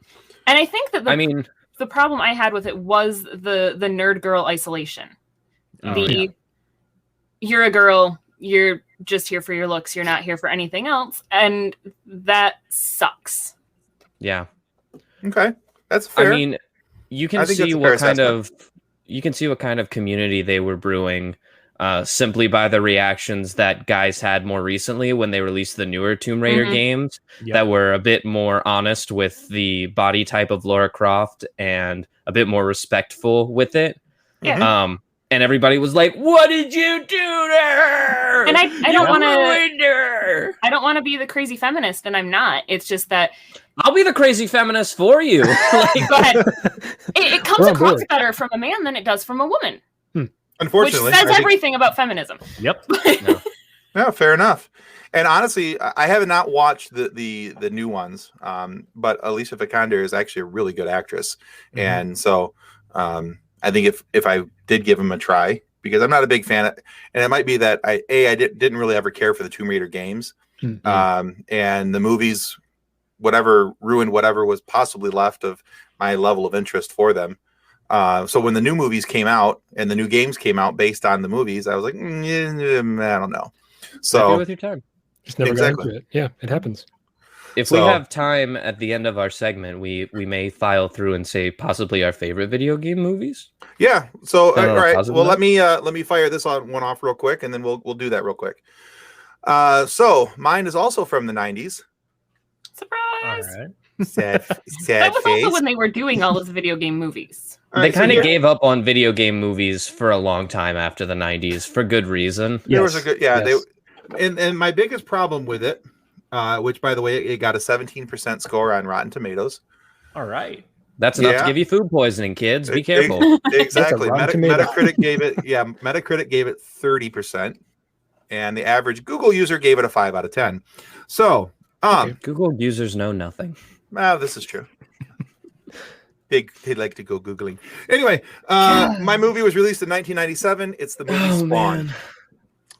And I think that I mean, the problem I had with it was the nerd girl isolation. Oh, The you're a girl, you're just here for your looks, you're not here for anything else, and that sucks. yeah. Okay, that's fair. I mean, you I can think see that's a what fair kind of community they were brewing simply by the reactions that guys had more recently when they released the newer Tomb Raider Mhm. games Yep. that were a bit more honest with the body type of Lara Croft and a bit more respectful with it. Yeah. And everybody was like, "What did you do to her?" And I don't You want to ruined her." I don't want to be the crazy feminist, and I'm not. It's just that I'll be the crazy feminist for you. Like, go ahead. It comes We're on across board. better from a man than it does from a woman, which Unfortunately, says I think- everything about feminism. Yep. Yeah, fair enough. And honestly, I have not watched the new ones, but Alicia Vikander is actually a really good actress, and so I think if I did give him a try, because I'm not a big fan, and it might be that I didn't really ever care for the Tomb Raider games, and the movies, whatever ruined whatever was possibly left of my level of interest for them. So when the new movies came out and the new games came out based on the movies, I was like, I don't know. happy So with your time. Just never Exactly. got into it. Yeah, it happens. If we So- have time at the end of our segment, we may file through and say possibly our favorite video game movies. yeah. So No, no, all right. positive Well, note? let me fire this one off real quick, and then we'll do that real quick. So mine is also from the 90s. Surprise! All right. Sad That was face. also when they were doing all of the video game movies. All They right, so kind of here- gave up on video game movies for a long time after the 90s for good reason. There was a Yes, good yes. and my biggest problem with it, which by the way, it got a 17% score on Rotten Tomatoes. All right. That's enough Yeah. to give you food poisoning, kids. Be careful. Exactly. Rotten Tomato. Metacritic gave it 30%, and the average Google user gave it a 5 out of 10. So, Google users know nothing. this is true. They like to go Googling. Anyway, my movie was released in 1997. It's the movie Spawn.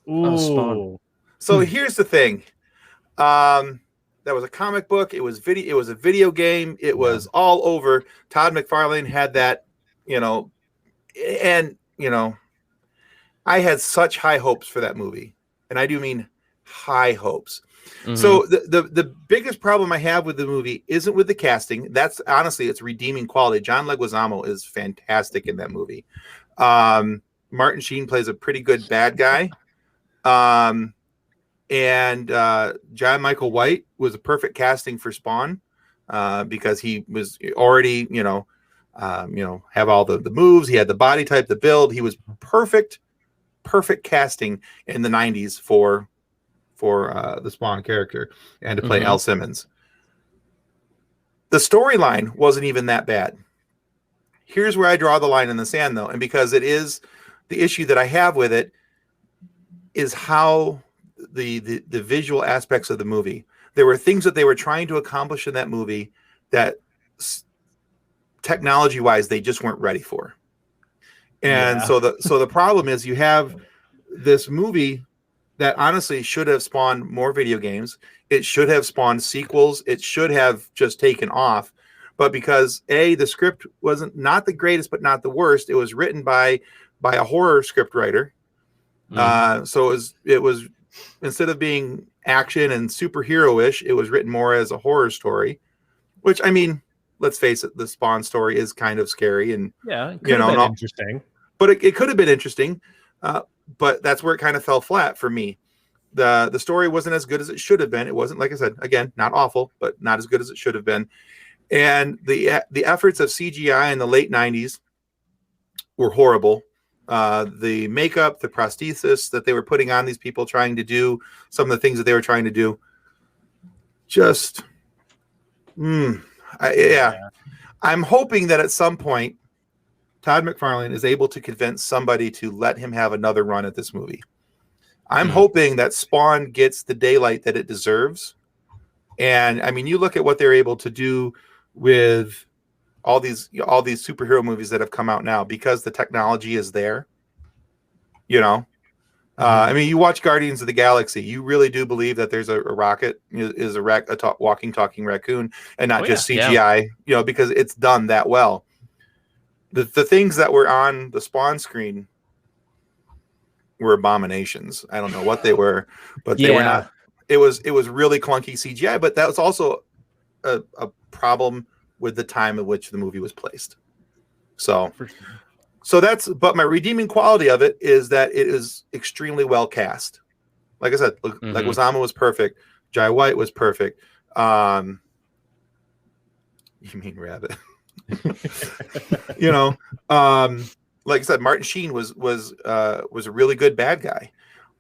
Ooh. Spawn. So here's the thing. That That was a comic book. It was video. It was a video game. It was all over. Todd McFarlane had that, and I had such high hopes for that movie, and I do mean high hopes. Mm-hmm. So the biggest problem I have with the movie isn't with the casting. That's honestly its redeeming quality. John Leguizamo is fantastic in that movie. Martin Sheen plays a pretty good bad guy. And John Michael White was a perfect casting for Spawn because he was already, have all the moves. He had the body type, the build. He was perfect casting in the 90s for the Spawn character and to play Al Simmons. The storyline wasn't even that bad. Here's where I draw the line in the sand, though, and because it is the issue that I have with it is how the visual aspects of the movie. There were things that they were trying to accomplish in that movie that technology-wise they just weren't ready for. And so the problem is you have this movie that honestly should have spawned more video games. It should have spawned sequels. It should have just taken off. But because the script wasn't not the greatest, but not the worst, it was written by a horror script writer. So it was instead of being action and superhero-ish, it was written more as a horror story, which, I mean, let's face it, the Spawn story is kind of scary and it could have been interesting. But it could have been interesting. But that's where it kind of fell flat for me. The story wasn't as good as it should have been. It wasn't, like I said, again, not awful, but not as good as it should have been. And the efforts of CGI in the late 90s were horrible. The makeup, the prosthesis that they were putting on these people trying to do some of the things that they were trying to do, just, I'm hoping that at some point, Todd McFarlane is able to convince somebody to let him have another run at this movie. I'm hoping that Spawn gets the daylight that it deserves. And I mean, you look at what they're able to do with all these superhero movies that have come out now because the technology is there. I mean, you watch Guardians of the Galaxy, you really do believe that there's a rocket is a walking, talking raccoon and not just CGI, because it's done that well. The things that were on the Spawn screen were abominations. I don't know what they were, but they were not. It was really clunky CGI, but that was also a problem with the time in which the movie was placed. So but my redeeming quality of it is that it is extremely well cast. Like I said, like Leguizamo was perfect. Jai White was perfect. You mean Rabbit? Like I said, Martin Sheen was a really good bad guy.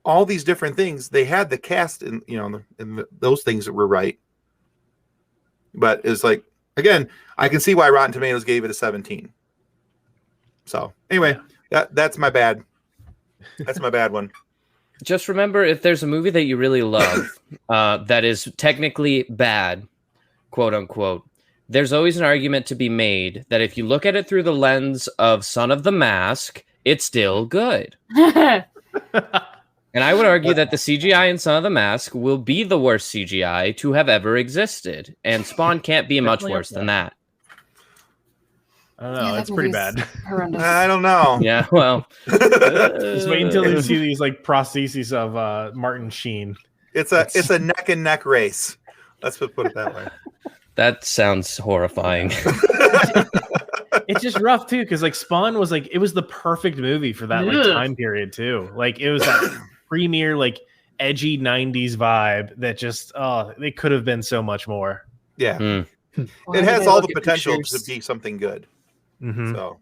All these different things, they had the cast and those things that were right. But it's like, again, I can see why Rotten Tomatoes gave it a 17. So anyway, that's my bad. That's my bad one. Just remember, if there's a movie that you really love that is technically bad, quote unquote, there's always an argument to be made that if you look at it through the lens of Son of the Mask, it's still good. And I would argue that the CGI in Son of the Mask will be the worst CGI to have ever existed. And Spawn can't be much worse than that. I don't know. That's pretty bad. Horrendous. I don't know. Yeah, well. Just wait until you see these like prostheses of Martin Sheen. It's a neck and neck race. Let's put it that way. That sounds horrifying. It's just rough too, because like Spawn was like, it was the perfect movie for that like time period too. Like it was that premier like edgy 90s vibe that just they could have been so much more. Yeah. It has all the potential to be something good. So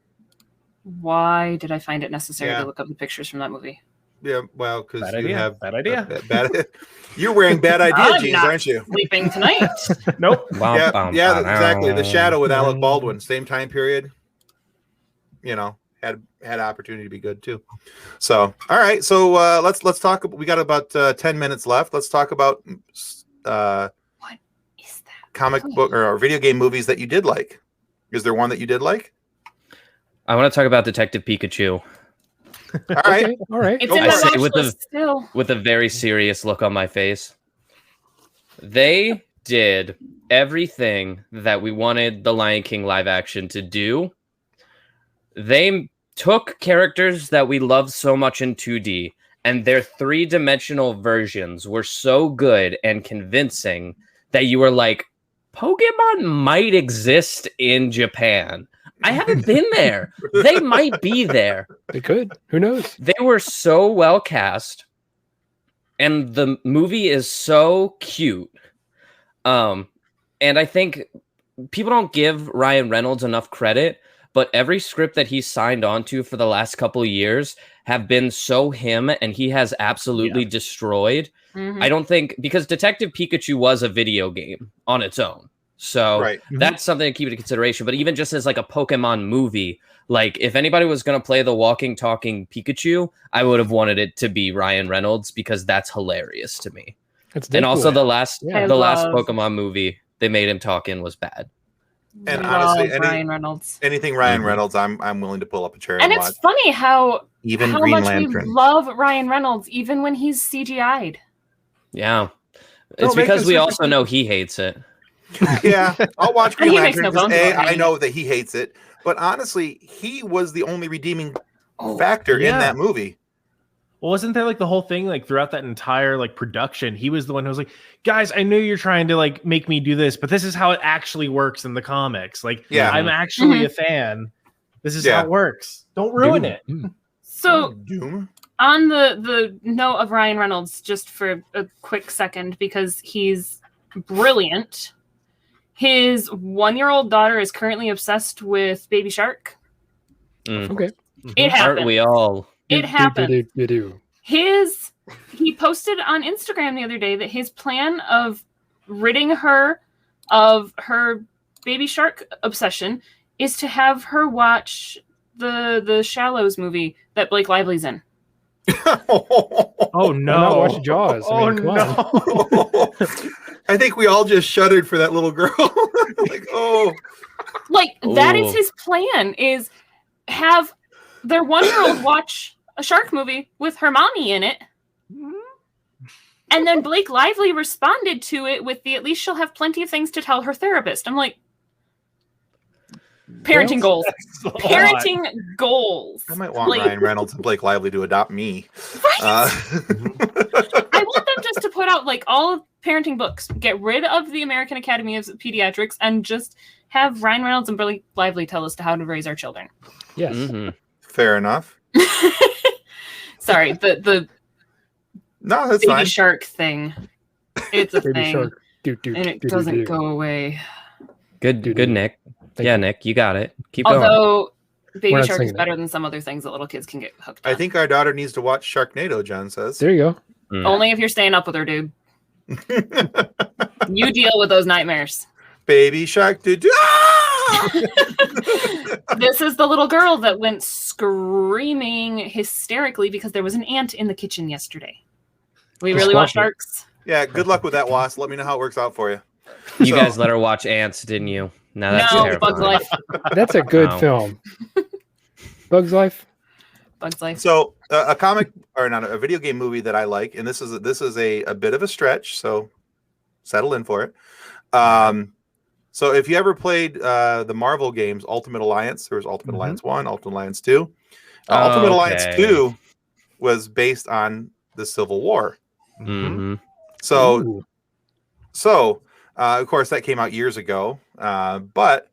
why did I find it necessary to look up the pictures from that movie? yeah, well, because you idea. have Bad idea. bad you're wearing bad idea I'm jeans, not aren't you? Sleeping tonight. Nope. Yeah, exactly. The Shadow with Alec Baldwin, same time period. Had opportunity to be good too. So, all right. So let's talk. We got about 10 minutes left. Let's talk about What is that? comic book or video game movies that you did like. Is there one that you did like? I want to talk about Detective Pikachu. All right. Okay, all right. It's in I my say watch with list still. with a very serious look on my face. They did everything that we wanted the Lion King live action to do. They took characters that we loved so much in 2D, and their 3-dimensional versions were so good and convincing that you were like, Pokemon might exist in Japan. I haven't been there. They might be there. They could. Who knows? They were so well cast, and the movie is so cute. And I think people don't give Ryan Reynolds enough credit, but every script that he's signed on to for the last couple of years have been so him, and he has absolutely destroyed. Mhm. I don't think, because Detective Pikachu was a video game on its own. So Right. that's something to keep into consideration. But even just as like a Pokemon movie, like if anybody was going to play the walking, talking Pikachu, I would have wanted it to be Ryan Reynolds because that's hilarious to me. That's And also Deadpool. the last Yeah. the last love- Pokemon movie they made him talk in was bad. And Love honestly, Ryan Reynolds. anything Ryan Mhm. Reynolds, I'm willing to pull up a chair And and watch. it's funny how Even how Green much Lantern. we love Ryan Reynolds, even when he's CGI'd. Yeah. No, It's make because this we super also know he hates it. Yeah, I'll watch Green He makes Lantern. no 'Cause bones about I hating know that he hates it, but honestly, he was the only redeeming Oh, factor in yeah. that movie. Well, wasn't there like the whole thing like throughout that entire like production? He was the one who was like, "Guys, I know you're trying to like make me do this, but this is how it actually works in the comics. Like, Yeah. I'm actually a fan. This is Yeah. how it works. Don't ruin Doom. it." Mm. So Doom. on the note of Ryan Reynolds, just for a quick second, because he's brilliant. His 1-year-old daughter is currently obsessed with Baby Shark. Mm. Okay. It Aren't happened. we all? It happened. You do. He posted on Instagram the other day that his plan of ridding her of her Baby Shark obsession is to have her watch the Shallows movie that Blake Lively's in. Oh Why not no! watch Jaws? I mean, come on. I think we all just shuddered for that little girl. Like, oh, Like that is Ooh. his plan, is have their 1-year-old watch a shark movie with her mommy in it. And then Blake Lively responded to it with the, at least she'll have plenty of things to tell her therapist. I'm like, parenting goals. Parenting goals. I might want Like- Ryan Reynolds and Blake Lively to adopt me. Right? Uh, I want them just to put out like all of parenting books, get rid of the American Academy of Pediatrics, and just have Ryan Reynolds and Blake Lively tell us how to raise our children. Yes. Mhm. fair enough. Sorry, the No, that's baby fine. shark thing. It's a Baby thing, shark. and it doesn't go away. Good, Doo-doo. Nick. Thank yeah, you. Nick, you got it. Keep going. Although Baby We're not Shark is singing it. better than some other things that little kids can get hooked on. I think our daughter needs to watch Sharknado, Jen says. There you go. Mm. Only if you're staying up with her, dude. You deal with those nightmares. Baby Shark. Ah! This is the little girl that went screaming hysterically because there was an ant in the kitchen yesterday. We Just really want watch it. sharks. Yeah, good luck with that, Was. Let me know how it works out for you. You So- guys let her watch Ants, didn't you? No, that's No, terrifying. Bug's Life. That's a good Wow. film. Bug's Life. Bug's Life. So a comic or not a video game movie that I like, and this is a bit of a stretch, so settle in for it. So if you ever played the Marvel games, Ultimate Alliance, there was Ultimate Mhm. Alliance 1, Ultimate Alliance 2. Ultimate Alliance Okay. 2 was based on the Civil War. Mhm. So Ooh. Of course, that came out years ago, but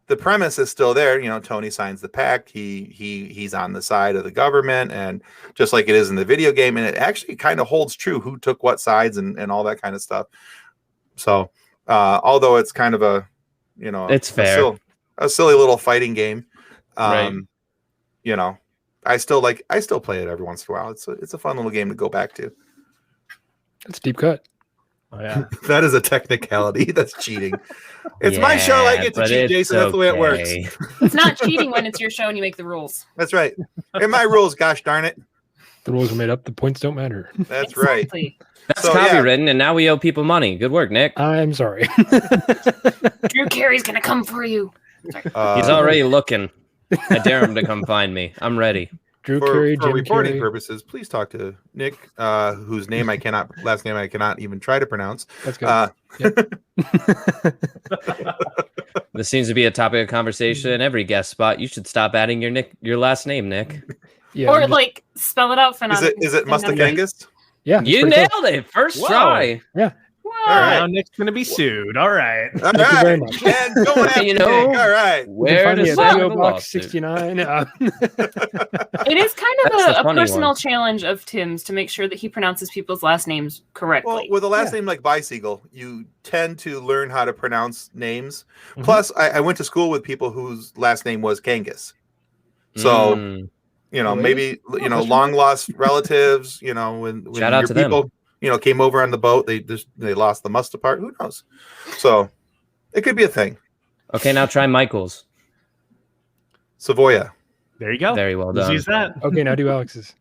the premise is still there. You know, Tony signs the pact. He's on the side of the government, and just like it is in the video game, and it actually kind of holds true who took what sides and all that kind of stuff. So, although it's kind of a, you know, It's fair. a silly little fighting game. Right. You know, I still play it every once in a while. It's a fun little game to go back to. That's a deep cut. Oh, yeah. That is a technicality. That's cheating. It's my show. I Yeah, get to but cheat, it's Jason. That's the way it works. okay. It's not cheating when it's your show and you make the rules. That's right. And my rules, gosh darn it. The rules are made up. The points don't matter. That's right. Exactly. That's So, yeah. copywritten, and now we owe people money. Good work, Nick. I'm sorry. Drew Carey's gonna come for you. He's already looking. I dare him to come find me. I'm ready. Drew for, Carey, for Jim reporting Carrey. purposes, please talk to Nick, whose last name I cannot even try to pronounce. That's good. This seems to be a topic of conversation in every guest spot. You should stop adding your last name, Nick. Yeah, Or I'm just- like spell it out for Is it Mustakangas? yeah, You pretty nailed close. it first Whoa. try. All right. Now Nick's gonna be sued. All right. All Thank you very right, much. and going after You know, Nick. All right. You can Where find me does at that PO go Box off to? 69. It is kind of That's the a funny personal one. challenge of Tim's to make sure that he pronounces people's last names correctly. Well, with a last Yeah. name like Bicycle, you tend to learn how to pronounce names. Mhm. Plus, I went to school with people whose last name was Kangas. So, Mm. Really? maybe, that's long lost relatives, when Shout out your to them. people, came over on the boat, they lost the must apart. Who knows? So it could be a thing. Okay, now try Michael's. Savoya. There you go. Very well Easy done. as that. Okay, now do Alex's.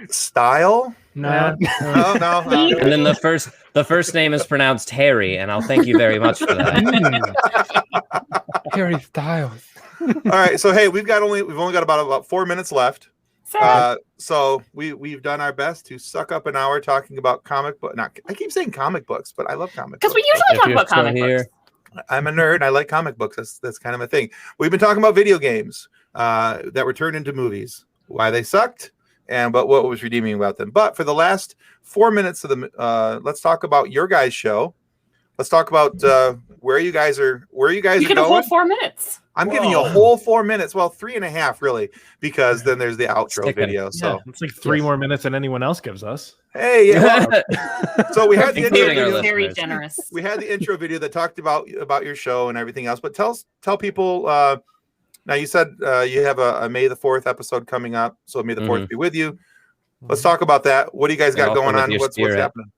Style? No. No. And then the first name is pronounced Harry, and I'll thank you very much for that. Harry Styles. All right. So, hey, we've only got about 4 minutes left. Sorry. So we've done our best to suck up an hour talking about comic book. I keep saying comic books, but I love comic Because books. we usually If talk you're about still comic here. books. I'm a nerd. I like comic books. That's kind of a thing. We've been talking about video games that were turned into movies, why they sucked, but what was redeeming about them. But for the last 4 minutes of let's talk about your guys' show. Let's talk about where you guys are You going. get a whole 4 minutes. I'm giving you a whole 4 minutes. Well, 3.5 really, because then there's the outro Sticking. video. So Yeah, it's like 3 more minutes than anyone else gives us. hey, yeah. So we had the intro Including our video. listeners. Very generous. We had the intro video that talked about your show and everything else. But tell people. Now you said you have a May the 4th episode coming up, so May the 4th be with you. Let's talk about that. What do you guys And got also going with on? your What's spirit. happening?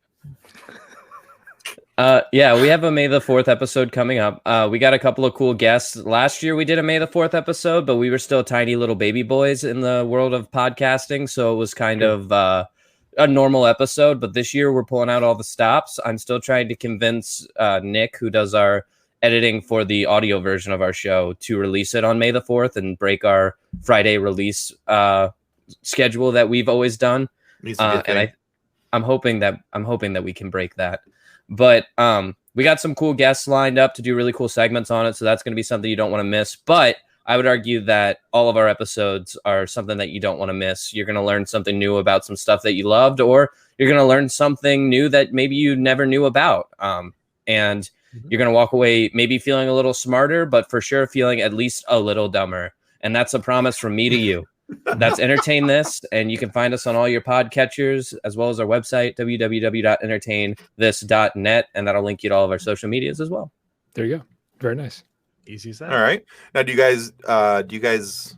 Yeah, we have a May the 4th episode coming up. We got a couple of cool guests. Last year we did a May the 4th episode, but we were still tiny little baby boys in the world of podcasting, so it was kind of a normal episode. But this year we're pulling out all the stops. I'm still trying to convince Nick, who does our editing for the audio version of our show, to release it on May the 4th and break our Friday release schedule that we've always done. Needs to be a thing. And I'm hoping that we can break that. But we got some cool guests lined up to do really cool segments on it, so that's going to be something you don't want to miss. But I would argue that all of our episodes are something that you don't want to miss. You're going to learn something new about some stuff that you loved, or you're going to learn something new that maybe you never knew about. And you're going to walk away maybe feeling a little smarter, but for sure feeling at least a little dumber. And that's a promise from me to you. That's Entertain This, and you can find us on all your podcatchers as well as our website, www.entertainthis.net, and that'll link you to all of our social medias as well. There you go. Very nice. Easy as that. All right. Now, do you guys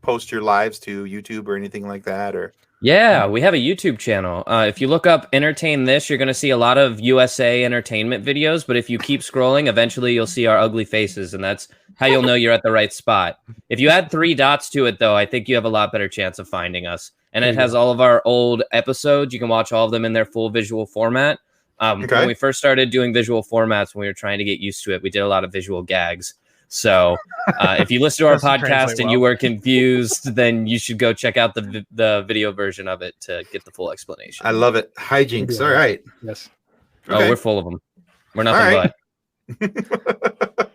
post your lives to YouTube or anything like that, or? Yeah, we have a YouTube channel. If you look up Entertain This, you're going to see a lot of USA entertainment videos, but if you keep scrolling, eventually you'll see our ugly faces, and that's how you'll know you're at the right spot. If you add 3 dots to it, though, I think you have a lot better chance of finding us. And it has all of our old episodes. You can watch all of them in their full visual format. Okay. When we first started doing visual formats, when we were trying to get used to it, we did a lot of visual gags. So if you listen to our Doesn't podcast translate and well. you were confused, then you should go check out the video version of it to get the full explanation. I love it. Hijinks. All right. Yes. Oh, we're full of them. We're nothing All right. but.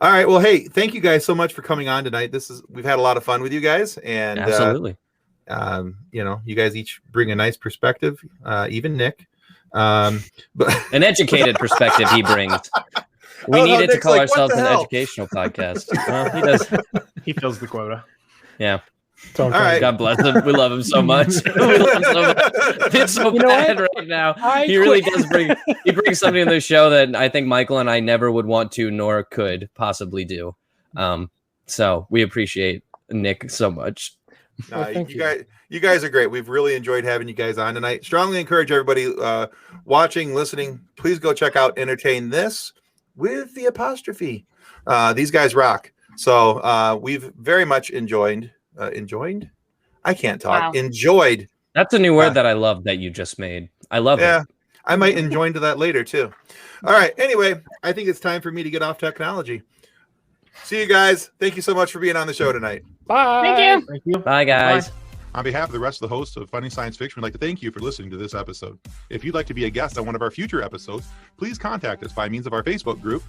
All right. Well, hey, thank you guys so much for coming on tonight. We've had a lot of fun with you guys, and Absolutely. you guys each bring a nice perspective. Even Nick, but An educated perspective he brings. We Oh, no, needed to Nick's call like, "What ourselves the an hell?" educational podcast. Well, he does. He fills the quota. Yeah. So I'm All trying right. God bless him. We love him so much. We love him so much. It's so You know bad right now. I He really quit. does he brings something to the show that I think Michael and I never would want to nor could possibly do. So we appreciate Nick so much. No, Well, thank you. you guys are great. We've really enjoyed having you guys on tonight. Strongly encourage everybody watching, listening. Please go check out Entertain This with the apostrophe. These guys rock. So we've very much enjoyed. I can't talk. Wow. Enjoyed. That's a new word that I love that you just made. I love Yeah, it. I might enjoy to that later too. All right. Anyway, I think it's time for me to get off technology. See you guys. Thank you so much for being on the show tonight. Bye. Thank you. Thank you. Bye, guys. On behalf of the rest of the hosts of Funny Science Fiction, we'd like to thank you for listening to this episode. If you'd like to be a guest on one of our future episodes, please contact us by means of our Facebook group,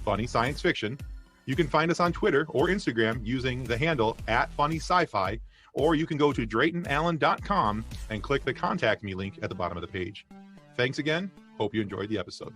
Funny Science Fiction. You can find us on Twitter or Instagram using the handle @FunnySci-Fi, or you can go to DraytonAllen.com and click the Contact Me link at the bottom of the page. Thanks again. Hope you enjoyed the episode.